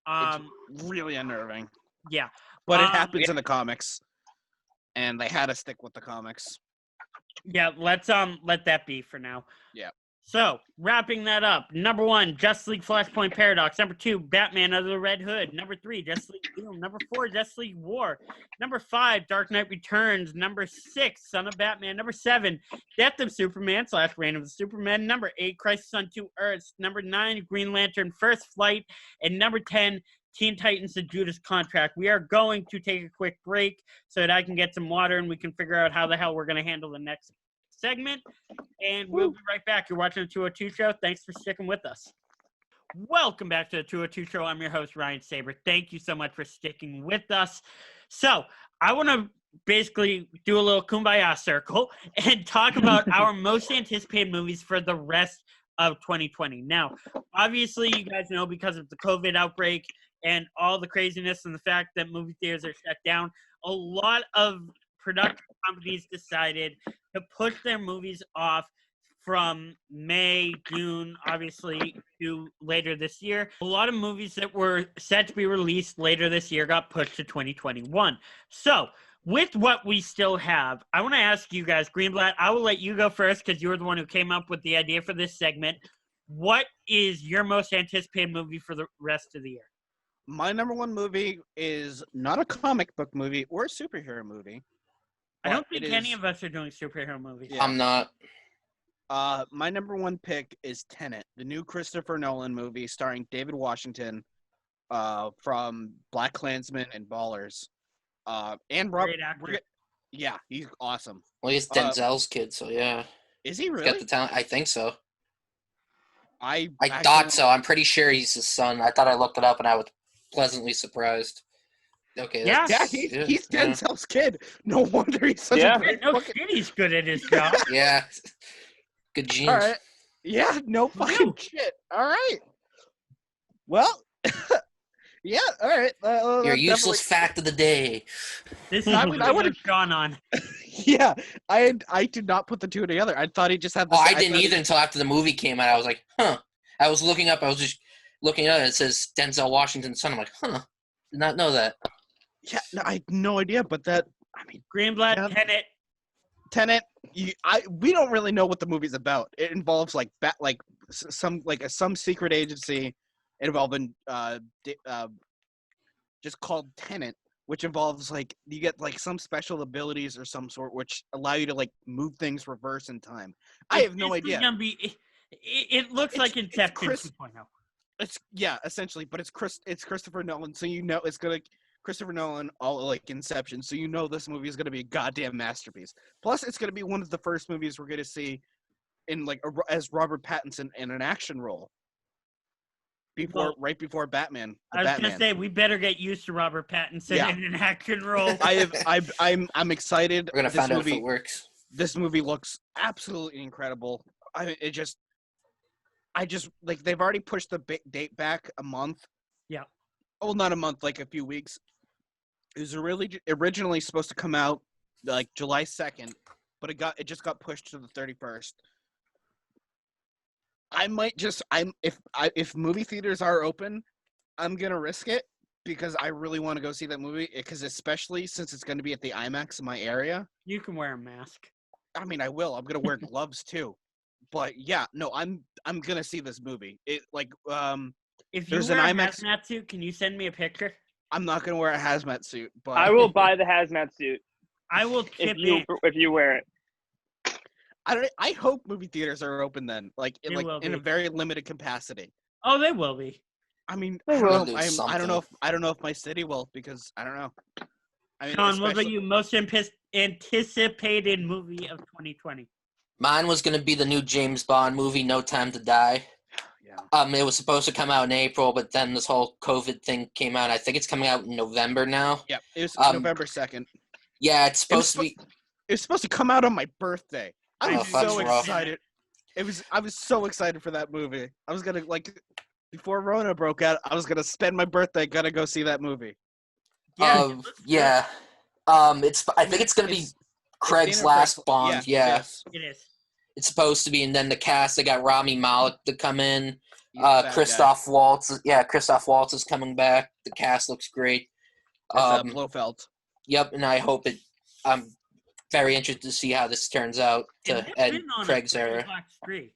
It's really unnerving, Yeah. but it happens in the comics, and they had to stick with the comics. Yeah, let's let that be for now. Yeah. So, wrapping that up. Number 1, Justice League Flashpoint Paradox. Number 2, Batman Under the Red Hood. Number 3, Justice League Doom. Number 4, Justice League War. Number 5, Dark Knight Returns. Number 6, Son of Batman. Number 7, Death of Superman / Reign of the Superman. Number 8, Crisis on 2 Earths. Number 9, Green Lantern First Flight. And number 10, Teen Titans: The Judas Contract. We are going to take a quick break so that I can get some water and we can figure out how the hell we're going to handle the next segment. And we'll be right back. You're watching the 202 Show. Thanks for sticking with us. Welcome back to the 202 Show. I'm your host, Ryan Saber. Thank you so much for sticking with us. So I want to basically do a little kumbaya circle and talk about our most anticipated movies for the rest of 2020. Now, obviously, you guys know because of the COVID outbreak and all the craziness and the fact that movie theaters are shut down, a lot of production companies decided to push their movies off from May, June, obviously, to later this year. A lot of movies that were set to be released later this year got pushed to 2021. So, with what we still have, I want to ask you guys, Greenblatt, I will let you go first because you were the one who came up with the idea for this segment. What is your most anticipated movie for the rest of the year? My number 1 movie is not a comic book movie or a superhero movie. I don't but think any of us are doing superhero movies. Yeah. I'm not. My number 1 pick is Tenet, the new Christopher Nolan movie starring David Washington from BlacKkKlansman and Ballers. And Robert. Great actor. Yeah, he's awesome. Well, he's Denzel's kid, so yeah. Is he He's really? got the talent. I think so. I thought so. I'm pretty sure he's his son. I thought I looked it up, and I was pleasantly surprised. Okay. Yeah. Yeah, he's Denzel's kid. No wonder he's such a great No fucking... shit, he's good at his job. Yeah. Good genes. All right. Yeah, no fucking shit. All right. Well, yeah, all right. Your useless fact of the day. This is I what would- I would would've- have gone on. Yeah, I did not put the two together. I thought he just had the Oh, I didn't either until after the movie came out. I was like, huh. I was looking up. I was just looking at it. It says Denzel Washington's son. I'm like, huh. Did not know that. Yeah, no, I had no idea, but that, I mean, Greenblatt, Yeah. Tenet. We don't really know what the movie's about. It involves some secret agency involving just called Tenet, which involves you get some special abilities or some sort which allow you to move things reverse in time. I have no idea. It looks like Inception Chris- 2.0. It's essentially, but it's Christopher Nolan, so it's gonna Christopher Nolan, all like Inception, so this movie is gonna be a goddamn masterpiece. Plus, it's gonna be one of the first movies we're gonna see in as Robert Pattinson in an action role. Right before Batman. I was gonna say we better get used to Robert Pattinson Yeah. in an action role. I'm excited. We're gonna find out if it works. This movie looks absolutely incredible. I just they've already pushed the date back a month. Yeah. Oh, not a month, a few weeks. It was originally supposed to come out July 2nd, but it just got pushed to the 31st. I might if movie theaters are open, I'm gonna risk it because I really want to go see that movie. Because especially since it's going to be at the IMAX in my area. You can wear a mask. I mean, I will. I'm going to wear gloves too. But yeah, no, I'm going to see this movie. If you there's wear an an IMAX hazmat suit, can you send me a picture? I'm not going to wear a hazmat suit, but I will buy the hazmat suit I will chip if you wear it. I hope movie theaters are open then, They will in a be. very limited capacity. Oh, they will be. I mean, They I will. don't know. I don't know if my city will, because I don't know. I mean, Sean, what about especially- you? Most anticipated movie of 2020? Mine was going to be the new James Bond movie, No Time to Die. Yeah. It was supposed to come out in April, but then this whole COVID thing came out. I think it's coming out in November now. Yeah, it was Um, November 2nd. Yeah, it's supposed to be. It was supposed to come out on my birthday. I Oh, was that's so rough. excited. I was so excited for that movie. I was gonna before Rona broke out, I was gonna spend my birthday gonna go see that movie. Yeah, it looks good. Yeah. I think it's gonna be Craig's Daniel last Craig- Bond. Yeah, Yes. It is. it's supposed to be, and then the cast, they got Rami Malek to come in. He's the bad guy. Christoph Waltz. Yeah, Christoph Waltz is coming back. The cast looks great. As Blofeld. Yep, and I hope it. I'm very interested to see how this turns out And to they've end been on a Craig's pretty era. hot streak.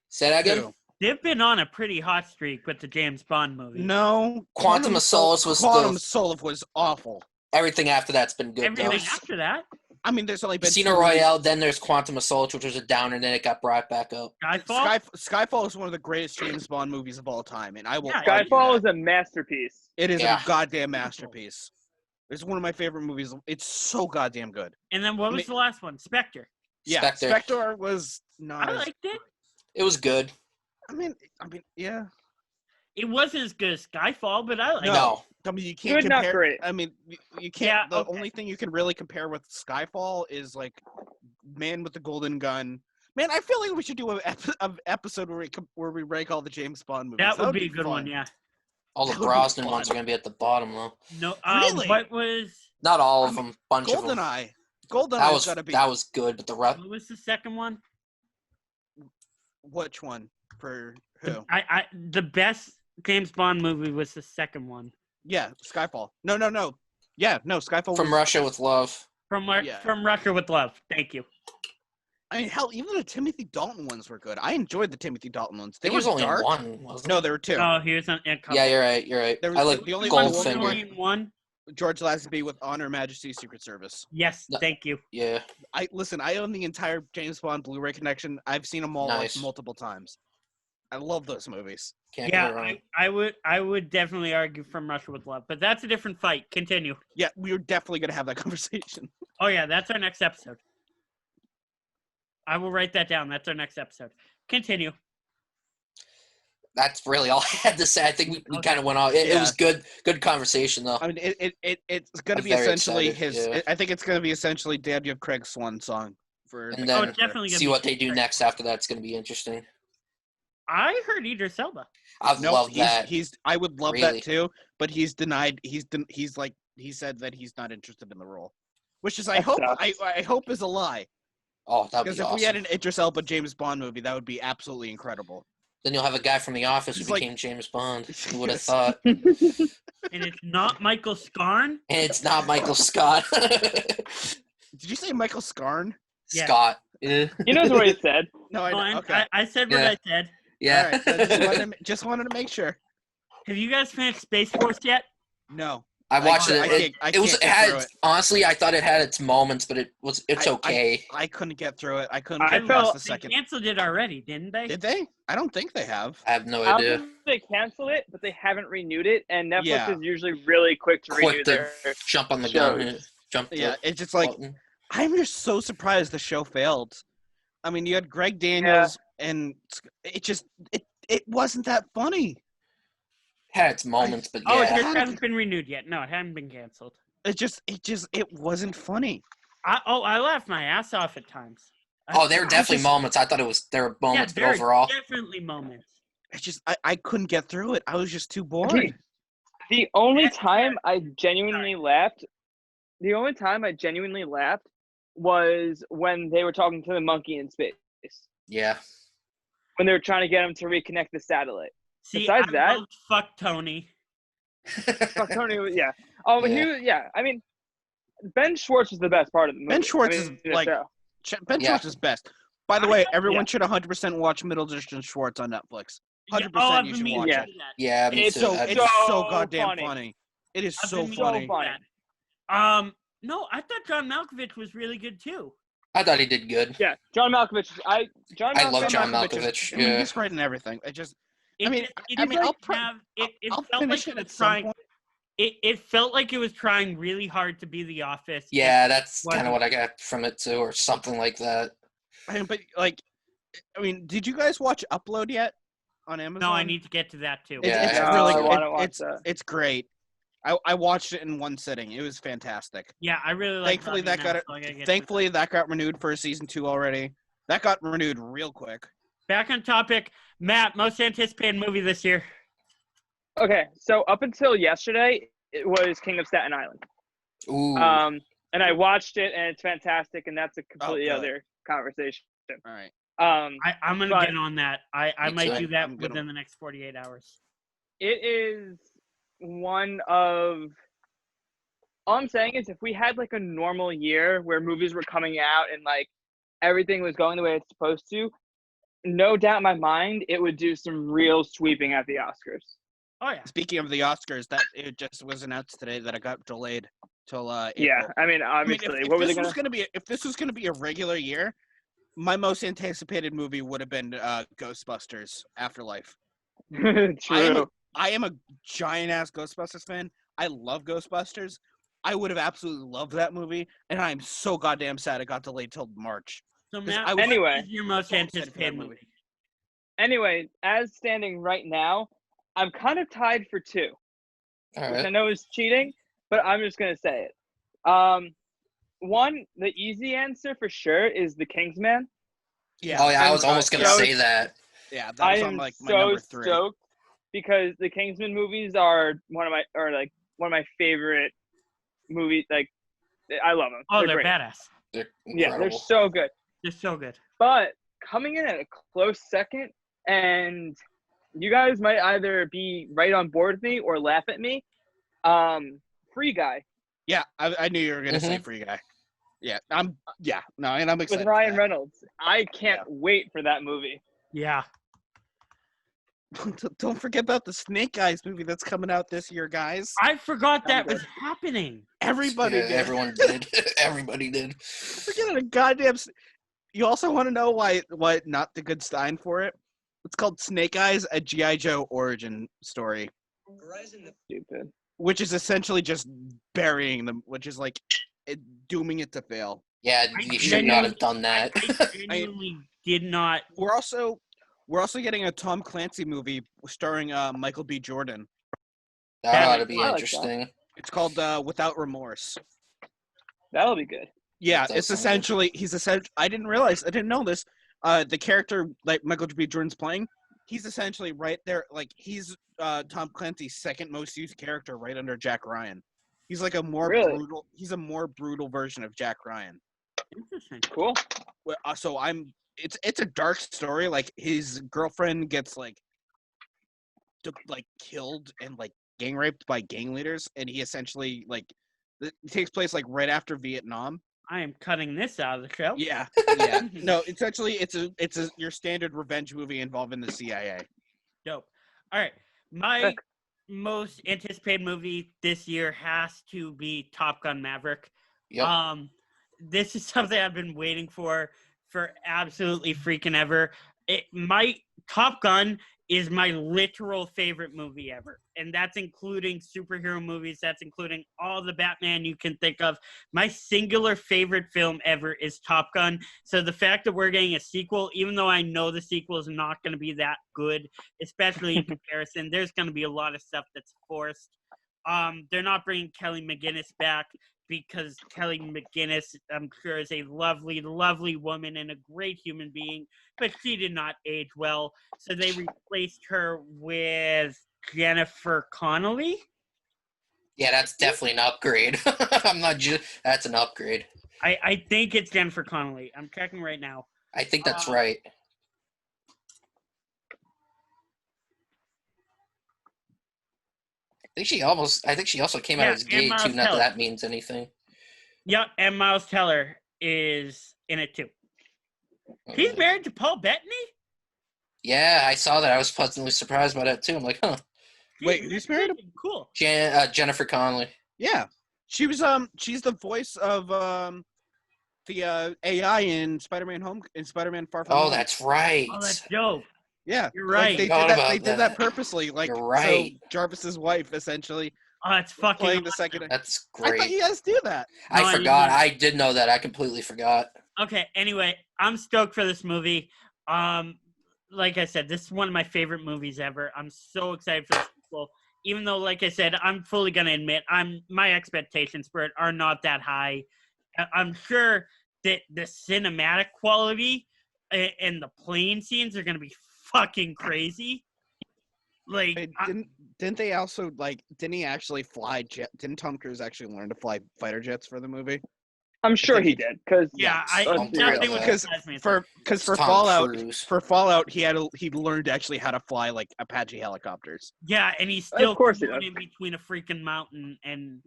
Say that again. Who? They've been on a pretty hot streak with the James Bond movies. No. Quantum of Solace was Quantum the- Solace was awful. Everything after that's been good. Everything Though. after that, I mean, there's only been Casino two movies. Royale, then there's Quantum of Solace, which was a downer, and then it got brought back up. Skyfall. Skyfall is one of the greatest James Bond movies of all time, and I will Yeah, argue Skyfall that. is a masterpiece. It is Yeah. a goddamn masterpiece. It's one of my favorite movies. It's so goddamn good. And then what was the last one? Spectre. Yeah, Spectre. Spectre was not. I as, liked it. It was good. I mean, yeah. It wasn't as good as Skyfall, but I liked it. No. I mean, you can't Good, not compare. great. I mean, you can't. Yeah, the okay. only thing you can really compare with Skyfall is Man with the Golden Gun. Man, I feel like we should do an episode where we rank all the James Bond movies. That would be a good fun. one. Yeah. All the That would be Brosnan ones are fun. going to be at the bottom, though. No. Really? What was? Not all of them. Bunch of them. GoldenEye. That GoldenEye's gotta be. was good, but the rest. What was the second one? Which one for who? The best James Bond movie was the second one. Yeah, Skyfall. No. Yeah, no, Skyfall. From was, Russia with Love. From Yeah. Russia with Love. Thank you. I mean, hell, even the Timothy Dalton ones were good. I enjoyed the Timothy Dalton ones. They I think were there's only dark. one, wasn't No, it? there were two. Oh, he was on a couple. Yeah, you're right. You're right. There was I like the only Goldfinger. one- Only one. George Lazenby with Honor Majesty Secret Service. Yes, No. thank you. Yeah. I own the entire James Bond Blu-ray collection. I've seen them all Nice. multiple times. I love those movies. Can't go Yeah, wrong. I would definitely argue From Russia with Love, but that's a different fight. Continue. Yeah, we're definitely gonna have that conversation. Oh yeah, that's our next episode. I will write that down. That's our next episode. Continue. That's really all I had to say. I think we Okay. kind of went off. It Yeah. was good conversation, though. I mean, it's gonna I'm be very essentially excited, yeah. I think it's gonna be essentially Daniel Craig's swan song for. And the then- Oh, character. it's definitely gonna See be what they do great. next after that. It's going to be interesting. I heard Idris Elba. I'd Nope, love that. I would love Really. that too, but he's denied. He said that he's not interested in the role, which is I That hope sucks. I hope is a lie. Oh, that'd Because be if awesome. we had an Idris Elba James Bond movie, that would be absolutely incredible. Then you'll have a guy from The Office He's who like- became James Bond. Who would have Yes. thought? And it's not Michael Scarn. And it's not Michael Scott. Did you say Michael Scarn? Yeah. Scott. Yeah. He knows what he said. No, I Oh, know. Okay. I said what Yeah. I said. Yeah. All right. So just wanted to make sure. Have you guys finished Space Force yet? No. I watched I it. can't It was. get It had. through it. Honestly, I thought it had its moments, but it's okay. I couldn't get through it. I couldn't I get felt- past the They second. canceled it already, didn't they? Did they? I don't think they have. I have no I idea. don't think they canceled it, but they haven't renewed it, and Netflix Yeah. is usually really quick to renew Quick to their jump on the gun. shows. And jump. The Yeah, it's just like button. I'm just so surprised the show failed. I mean, you had Greg Daniels, and it wasn't that funny. Had its moments, but Oh, it yeah. just hasn't been renewed yet. No, it hasn't been canceled. It wasn't funny. I laughed my ass off at times. Oh, there were I definitely just- moments. I thought there were moments, there but overall, are definitely moments. I couldn't get through it. I was just too bored. Okay. The only Yeah. time I genuinely laughed, was when they were talking to the monkey in space. yeah. When they were trying to get him to reconnect the satellite. See, Besides I that- loved Fuck Tony. Fuck, Tony. Yeah. I mean, Ben Schwartz is the best part of the movie. Ben Schwartz I mean, is like Ben Yeah. Schwartz is best. By the way, everyone should 100% watch Middle Distance Schwartz on Netflix. 100% you should watch yeah. it. Yeah, me It's too. so- I'd- It's so So goddamn funny. funny. It is I've so been funny. funny. No, I thought John Malkovich was really good too. I thought he did good. Yeah, John Malkovich. I love John Malkovich Malkovich. I mean, Yeah. he's great in everything. It felt I'll finish it at some point. It felt like it was trying really hard to be The Office. Yeah, that's kind wasn't. of what I got from it too, or something like that. Did you guys watch Upload yet on Amazon? No, I need to get to that too. Yeah, It's I really I good. wanna watch that. It's great. I watched it in one sitting. It was fantastic. Yeah, I really like. Thankfully, that got renewed for season 2 already. That got renewed real quick. Back on topic, Matt. Most anticipated movie this year. Okay, so up until yesterday, it was King of Staten Island. Ooh. And I watched it, and it's fantastic, and that's a completely good. other conversation. All right. I'm gonna But- get on that. I Me might too. do that I'm good within the next 48 hours. It is one of. All I'm saying is, if we had like a normal year where movies were coming out and like everything was going the way it's supposed to, no doubt in my mind, it would do some real sweeping at the Oscars. Oh yeah. Speaking of the Oscars, that it just was announced today that it got delayed till April. Yeah, I mean, I mean, obviously, if what were they this gonna? if this was gonna be a regular year, my most anticipated movie would have been Ghostbusters Afterlife. True. I am a giant ass Ghostbusters fan. I love Ghostbusters. I would have absolutely loved that movie, and I'm so goddamn sad it got delayed till March. So 'Cause Matt, I was- Anyway. what is your most so excited for that anticipated movie. movie? Anyway, as standing right now, I'm kind of tied for 2, All which I right. know is cheating, but I'm just gonna say it. One, the easy answer for sure is The Kingsman. Yeah. Oh yeah, I I'm was almost gonna so- say that. Yeah, that I was am on like my so number 3. stoked because the Kingsman movies are one of my favorite movies. Like, I love them. Oh, they're great. badass. They're Yeah, they're incredible. so good. They're so good. But coming in at a close second, and you guys might either be right on board with me or laugh at me. Free Guy Yeah, I knew you were gonna say Mhm. Free Guy. Yeah, I'm excited. with for Ryan that. Reynolds. I can't wait for that movie. Yeah. Don't forget about the Snake Eyes movie that's coming out this year, guys. I forgot I'm that good. was happening. Everybody Yeah, did. everyone did. Everybody did. Forget a goddamn. You also want to know why not the good sign for it? It's called Snake Eyes: A G.I. Joe Origin Story, Stupid. which is essentially just burying them, which is like dooming it to fail. Yeah, I you should not have done that. I genuinely did not. We're also getting a Tom Clancy movie starring Michael B. Jordan. That ought to be I like that. interesting. It's called Without Remorse. That'll be good. Yeah, That does it's sound good. essentially I didn't know this. The character like Michael B. Jordan's playing, he's essentially right there. Like he's Tom Clancy's second most used character, right under Jack Ryan. He's like a more Really? brutal. He's a more brutal version of Jack Ryan. Interesting. Cool. So it's a dark story. Like his girlfriend gets like killed and like gang raped by gang leaders, and he essentially like it takes place like right after Vietnam. I am cutting this out of the show. Yeah, yeah. No, it's actually it's a your standard revenge movie involving the CIA. Dope. All right. My Sick. most anticipated movie this year has to be Top Gun Maverick. Yep. This is something I've been waiting for absolutely freaking ever. My Top Gun is my literal favorite movie ever. And that's including superhero movies. That's including all the Batman you can think of. My singular favorite film ever is Top Gun. So the fact that we're getting a sequel, even though I know the sequel is not going to be that good, especially in comparison, there's going to be a lot of stuff that's forced. They're not bringing Kelly McGinnis back because Kelly McGinnis, I'm sure, is a lovely, lovely woman and a great human being, but she did not age well. So they replaced her with Jennifer Connelly. Yeah, that's definitely an upgrade. That's an upgrade. I think it's Jennifer Connelly. I'm checking right now. I think that's right. I think she also came out Yeah, as and gay Miles too. Not Teller. that means anything. Yep, and Miles Teller is in it too. He's married to Paul Bettany? Yeah, I saw that. I was pleasantly surprised by that too. I'm like, huh. Wait, who's married to- Cool. Jennifer Connelly. Yeah, she was she's the voice of the AI in Spider-Man Far From Home. Oh, that's right. Oh, that's dope. Yeah, You're right. Like, they Forgot did that. about They did that purposely. Like, You're right. so Jarvis's wife essentially Oh, that's fucking playing the awesome. second. That's I great. thought you guys do that. No, I I forgot. didn't. I did know that. I completely forgot. Okay, anyway, I'm stoked for this movie. Like I said, this is one of my favorite movies ever. I'm so excited for the sequel. Even though, like I said, I'm fully gonna admit my expectations for it are not that high. I'm sure that the cinematic quality and the plane scenes are gonna be fucking crazy. Like, Wait, didn't they also didn't he actually fly jet? Didn't Tom Cruise actually learn to fly fighter jets for the movie? I'm sure he did, because yeah, let's be nothing real. would Because surprise me. for Tom Fallout he learned actually how to fly like Apache helicopters. Yeah, and he's still Of course he floating does. in between a freaking mountain. And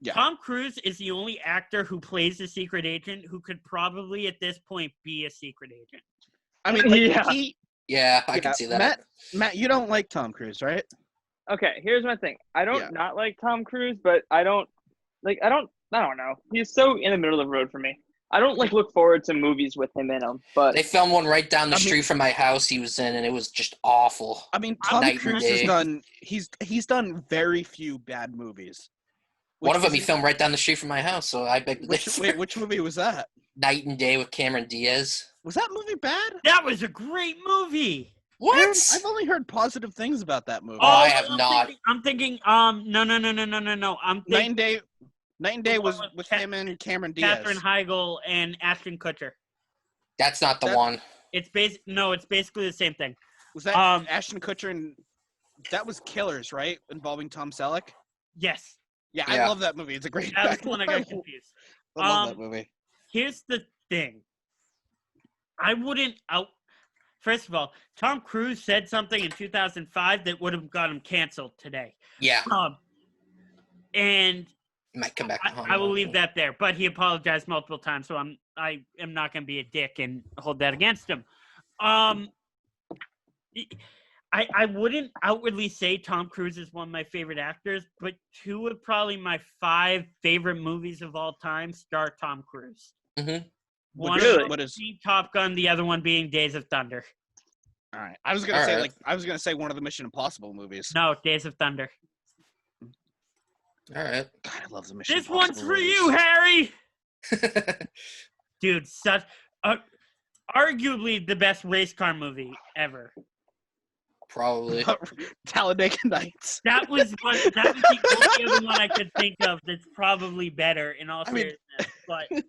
Yeah. Tom Cruise is the only actor who plays a secret agent who could probably at this point be a secret agent. I mean, like, Yeah. Yeah, I can see that. Matt, you don't like Tom Cruise, right? Okay, here's my thing. I don't Yeah. not like Tom Cruise, but I don't know. He's so in the middle of the road for me. I don't look forward to movies with him in them, but They filmed one right down the street from my house he was in, and it was just awful. I mean, Tom Night and Cruise day. has done he's done very few bad movies. One of them he isn't- filmed right down the street from my house, so I beg to differ. which movie was that? Night and Day with Cameron Diaz. Was that movie bad? That was a great movie. What? I've only heard positive things about that movie. Oh, I have I'm not. thinking, no. I'm thinking Night and Day was one with with him and Cameron Diaz. Katherine Heigl and Ashton Kutcher. That's not the one. It's basically the same thing. Was that Ashton Kutcher and that was Killers, right? Involving Tom Selleck? Yes, Yeah, Yeah. I love that movie. It's a great that was the one I got confused. I love that movie. Here's the thing. I wouldn't out. First of all, Tom Cruise said something in 2005 that would have got him canceled today. Yeah, And might come back. I will leave that there. But he apologized multiple times, so I am not going to be a dick and hold that against him. I wouldn't outwardly say Tom Cruise is one of my favorite actors, but two of probably my 5 favorite movies of all time star Tom Cruise. Mm-hmm. One Really? of them being Top Gun, the other one being Days of Thunder. All right. I was gonna say one of the Mission Impossible movies. No, Days of Thunder. All right. God, I love the Mission This Impossible one's for movies. you, Harry. Dude, such arguably the best race car movie ever. Probably. Talladega Nights. That was the only other one I could think of that's probably better in all I mean- seriousness. But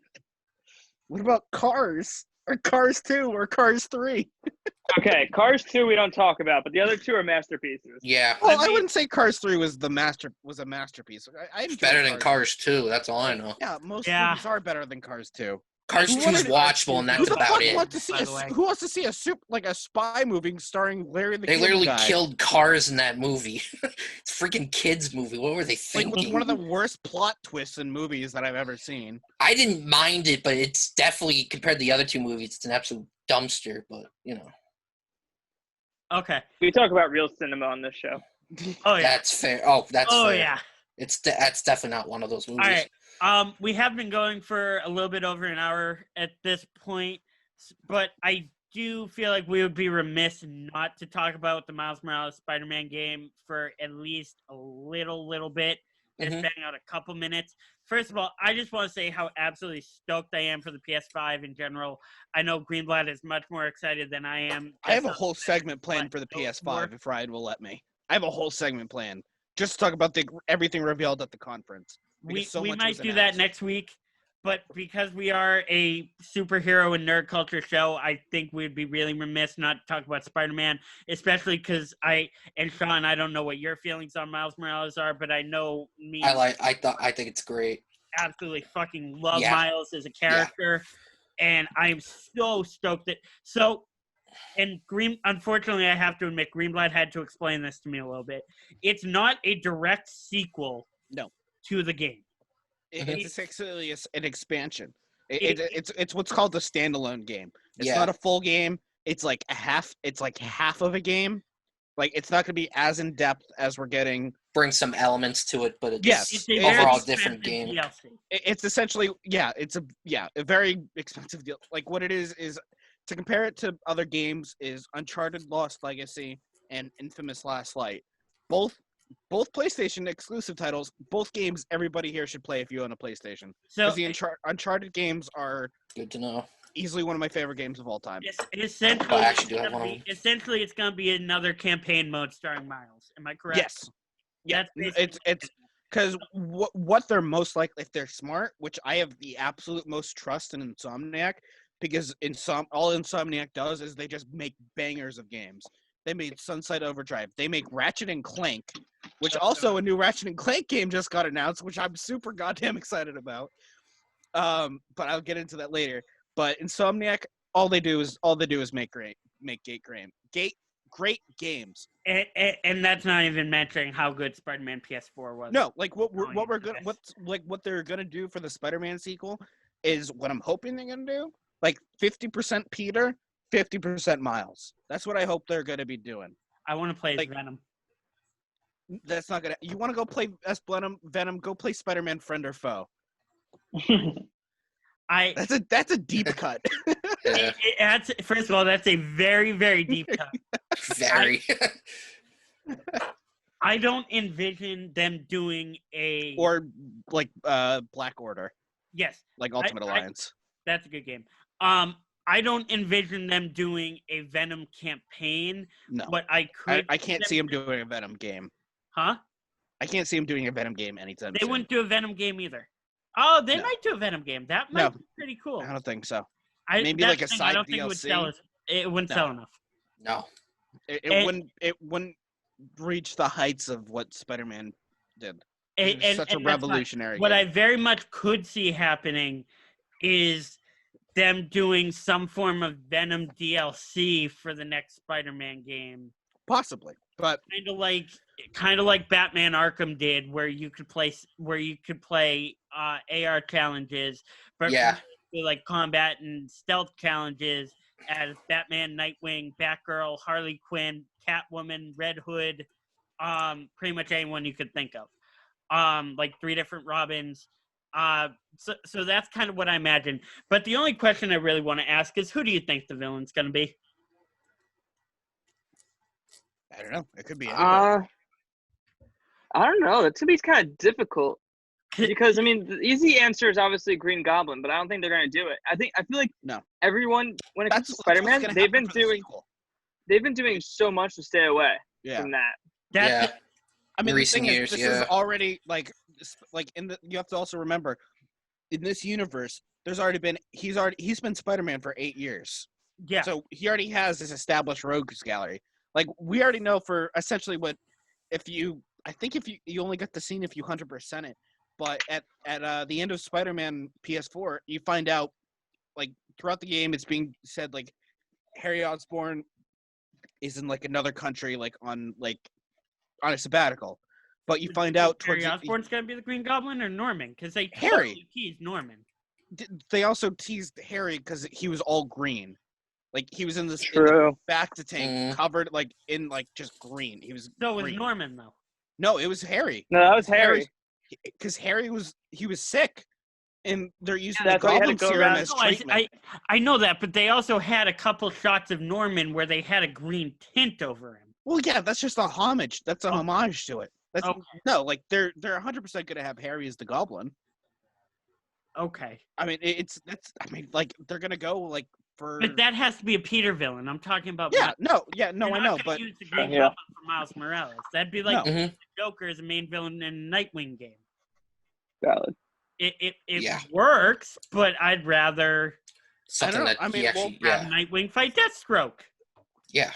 What about Cars? Or Cars 2 or Cars 3? okay, Cars 2 we don't talk about, but the other two are masterpieces. Yeah. Well, I mean- wouldn't say Cars 3 was a masterpiece. I It's enjoy better than Cars 2. That's all I know. Yeah, most Yeah. movies are better than Cars 2. Cars Who 2 is wanted- watchable, and Who that's the about fuck it. wants to see by the way. who wants to see a spy movie starring Larry the They Cable literally Guy? killed cars in that movie. It's a freaking kids movie. What were they Like, thinking? with one of the worst plot twists in movies that I've ever seen. I didn't mind it, but it's definitely, compared to the other 2 movies, it's an absolute dumpster. But, you know. okay. We talk about real cinema on this show. Oh yeah. That's fair. Oh, that's Oh fair. yeah. That's definitely not one of those movies. All right. We have been going for a little bit over an hour at this point, but I do feel like we would be remiss not to talk about the Miles Morales Spider-Man game for at least a little bit. Just Mhm. bang out a couple minutes. First of all, I just want to say how absolutely stoked I am for the PS5 in general. I know Greenblatt is much more excited than I am. I have a Just whole segment planned what for the those PS5 were. if Ryan will let me. I have a whole segment planned just to talk about everything revealed at the conference. We because so much might was do that announced. next week, but because we are a superhero and nerd culture show, I think we'd be really remiss not to talk about Spider-Man, especially because I don't know what your feelings on Miles Morales are, but I know me I think it's great. absolutely fucking love Yeah. Miles as a character, and I'm so stoked that. So unfortunately, I have to admit, Greenblatt had to explain this to me a little bit. It's not a direct sequel to the game. It's essentially an expansion. It's what's called the standalone game. It's not a full game. It's like half of a game. Like, it's not going to be as in depth as we're getting. Bring some elements to it, but it's a overall different game. DLC. It's essentially a very expensive deal. Like, what it is to compare it to other games is Uncharted Lost Legacy and Infamous Last Light. Both PlayStation exclusive titles. Both games everybody here should play if you own a PlayStation. So the Uncharted games are good to know. Easily one of my favorite games of all time. Essentially, I actually do have one of them. Essentially, it's going to be another campaign mode starring Miles. Am I correct? Yes. Yeah. It's because what they're most likely, if they're smart, which I have the absolute most trust in Insomniac, because all Insomniac does is they just make bangers of games. They made Sunset Overdrive. They make Ratchet and Clank, which also a new Ratchet and Clank game just got announced, which I'm super goddamn excited about. But I'll get into that later. But Insomniac, all they do is make great games. And that's not even mentioning how good Spider-Man PS4 was. No, like what they're gonna do for the Spider-Man sequel is what I'm hoping they're gonna do. Like 50% Peter, 50% Miles. That's what I hope they're gonna be doing. I want to play as Venom. That's not gonna. You want to go play as Venom? Go play Spider-Man friend or foe. That's a deep cut. First of all, that's a very, very deep cut. Very. I don't envision them doing or like Black Order. Yes. Like Ultimate Alliance. That's a good game. I don't envision them doing a Venom campaign. No. But I can't see them doing a Venom game. Huh? I can't see them doing a Venom game anytime soon. They wouldn't do a Venom game either. Oh, they might do a Venom game. That might be pretty cool. I don't think so. Maybe like a side I don't DLC. Think it wouldn't sell enough. No. It wouldn't reach the heights of what Spider-Man did. It's such a revolutionary game. What I very much could see happening is them doing some form of Venom DLC for the next Spider-Man game. Possibly, but kind of like Batman Arkham did, where you could play AR challenges, but like combat and stealth challenges as Batman, Nightwing, Batgirl, Harley Quinn, Catwoman, Red Hood, pretty much anyone you could think of. Like 3 different Robins. So that's kind of what I imagine. But the only question I really want to ask is, who do you think the villain's going to be? I don't know. It could be anybody. I don't know. It's going to be kind of difficult. Because, I mean, the easy answer is obviously Green Goblin, but I don't think they're going to do it. I feel like everyone, when it comes to Spider-Man, they've been doing so much to stay away from that. I mean, recent years, this is already you have to also remember, in this universe, he's been Spider-Man for 8 years. Yeah. So he already has this established rogues gallery. Like, we already know for essentially if you only get the scene if you 100% it. But at the end of Spider-Man PS4, you find out, like, throughout the game, it's being said, like, Harry Osborn is in, like, another country, like, on a sabbatical. But you find out Harry Osborn's going to be the Green Goblin or Norman? Because they Harry teased Norman. They also teased Harry because he was all green. Like, he was in this back to tank covered, like, in, like, just green. He was So green. It was Norman, though. No, it was Harry. No, that was Harry. Because Harry was sick, and they're using the Goblin Serum as treatment. I know that, but they also had a couple shots of Norman where they had a green tint over him. Well, yeah, that's just a homage. That's a homage to it. That's no, like they're 100% going to have Harry as the Goblin. Okay. I mean, they're going to go like for. But that has to be a Peter villain. I'm talking about. I know, but use the Green Goblin for Miles Morales. That'd be like the Joker is a main villain in a Nightwing game. Valid. It works, but I'd rather something that have Nightwing fight Deathstroke. Yeah.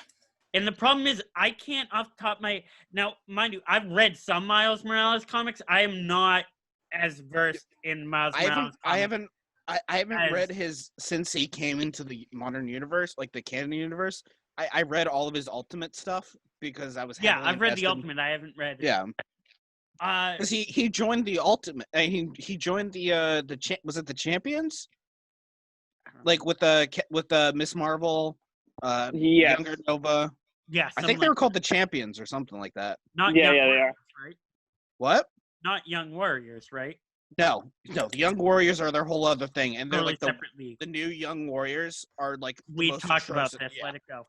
And the problem is, I can't off the top of my now, mind you, I've read some Miles Morales comics. I am not as versed in Miles Morales comics. I haven't As- read his since he came into the modern universe, like the canon universe. I read all of his Ultimate stuff because I was Yeah, heavily I've read the invested- Ultimate. I haven't read. Yeah, Uh, because he joined the Ultimate. He joined the was it the Champions? Like with the Miss Marvel, Yes. Younger Nova. yeah. I something think they were like called the Champions or something like that. not Yeah, Young yeah, they Warriors, right? What? Not Young Warriors, right? No, the Young Warriors are their whole other thing, and they're Totally like the separate league. new Young Warriors are like the We most talked about atrocious- this. Yeah. Let it go.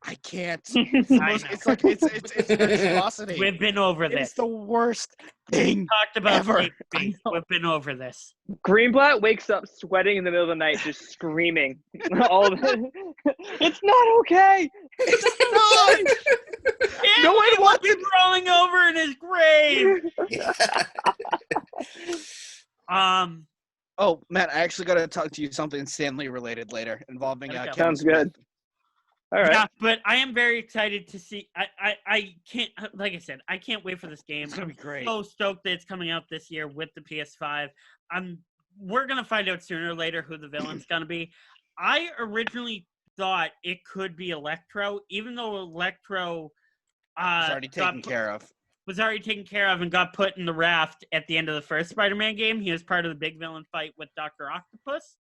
I can't. It's the I most, know. it's like it's an atrocity. We've been over It's this. the worst thing. Talked about ever. safe space. I know. We've been over this. Greenblatt wakes up sweating in the middle of the night, just screaming. It's not okay. No one wants He's rolling over in his grave. Oh, Matt, I actually got to talk to you something Stanley related later involving There we go. Kevin Sounds good. Smith. All right. Yeah, but I am very excited to see. I can't, like I said, I can't wait for this game. It's gonna be I'm great. so stoked that it's coming out this year with the PS5. We're gonna find out sooner or later who the villain's gonna be. I originally thought it could be Electro, even though Electro It's already taken care of. was already taken care of and got put in the raft at the end of the first Spider-Man game. He was part of the big villain fight with Dr. Octopus.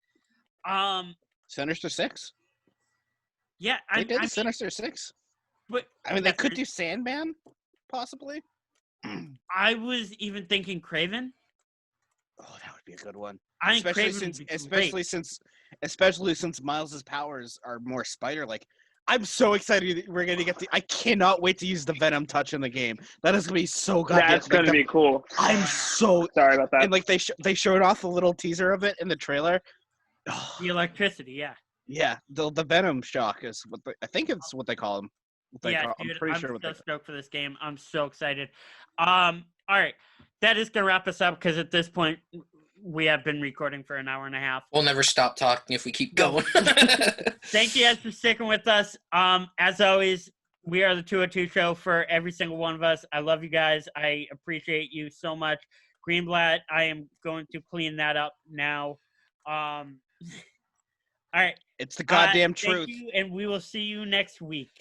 Sinister Six? Yeah, They I did mean, Sinister Six? but I mean, they could that's- do Sandman, possibly. I was even thinking Craven. Oh, that would be a good one. I think Especially Craven since, would be great. especially since Miles's powers are more spider-like. I'm so excited that we're gonna get I cannot wait to use the Venom touch in the game. That is gonna be so goddamn. That's going to be cool. I'm so Sorry about that. and like they showed off the little teaser of it in the trailer. The electricity, yeah. Yeah, the Venom shock is I think it's what they call them. Yeah, I'm dude, pretty I'm sure what so they. stoked for this game. I'm so excited. All right. That is going to wrap us up because at this point, we have been recording for an hour and a half. We'll never stop talking if we keep No. going. Thank you guys for sticking with us. As always, we are the 202 show for every single one of us. I love you guys. I appreciate you so much. Greenblatt, I am going to clean that up now. All right. It's the goddamn Thank truth. you, and we will see you next week.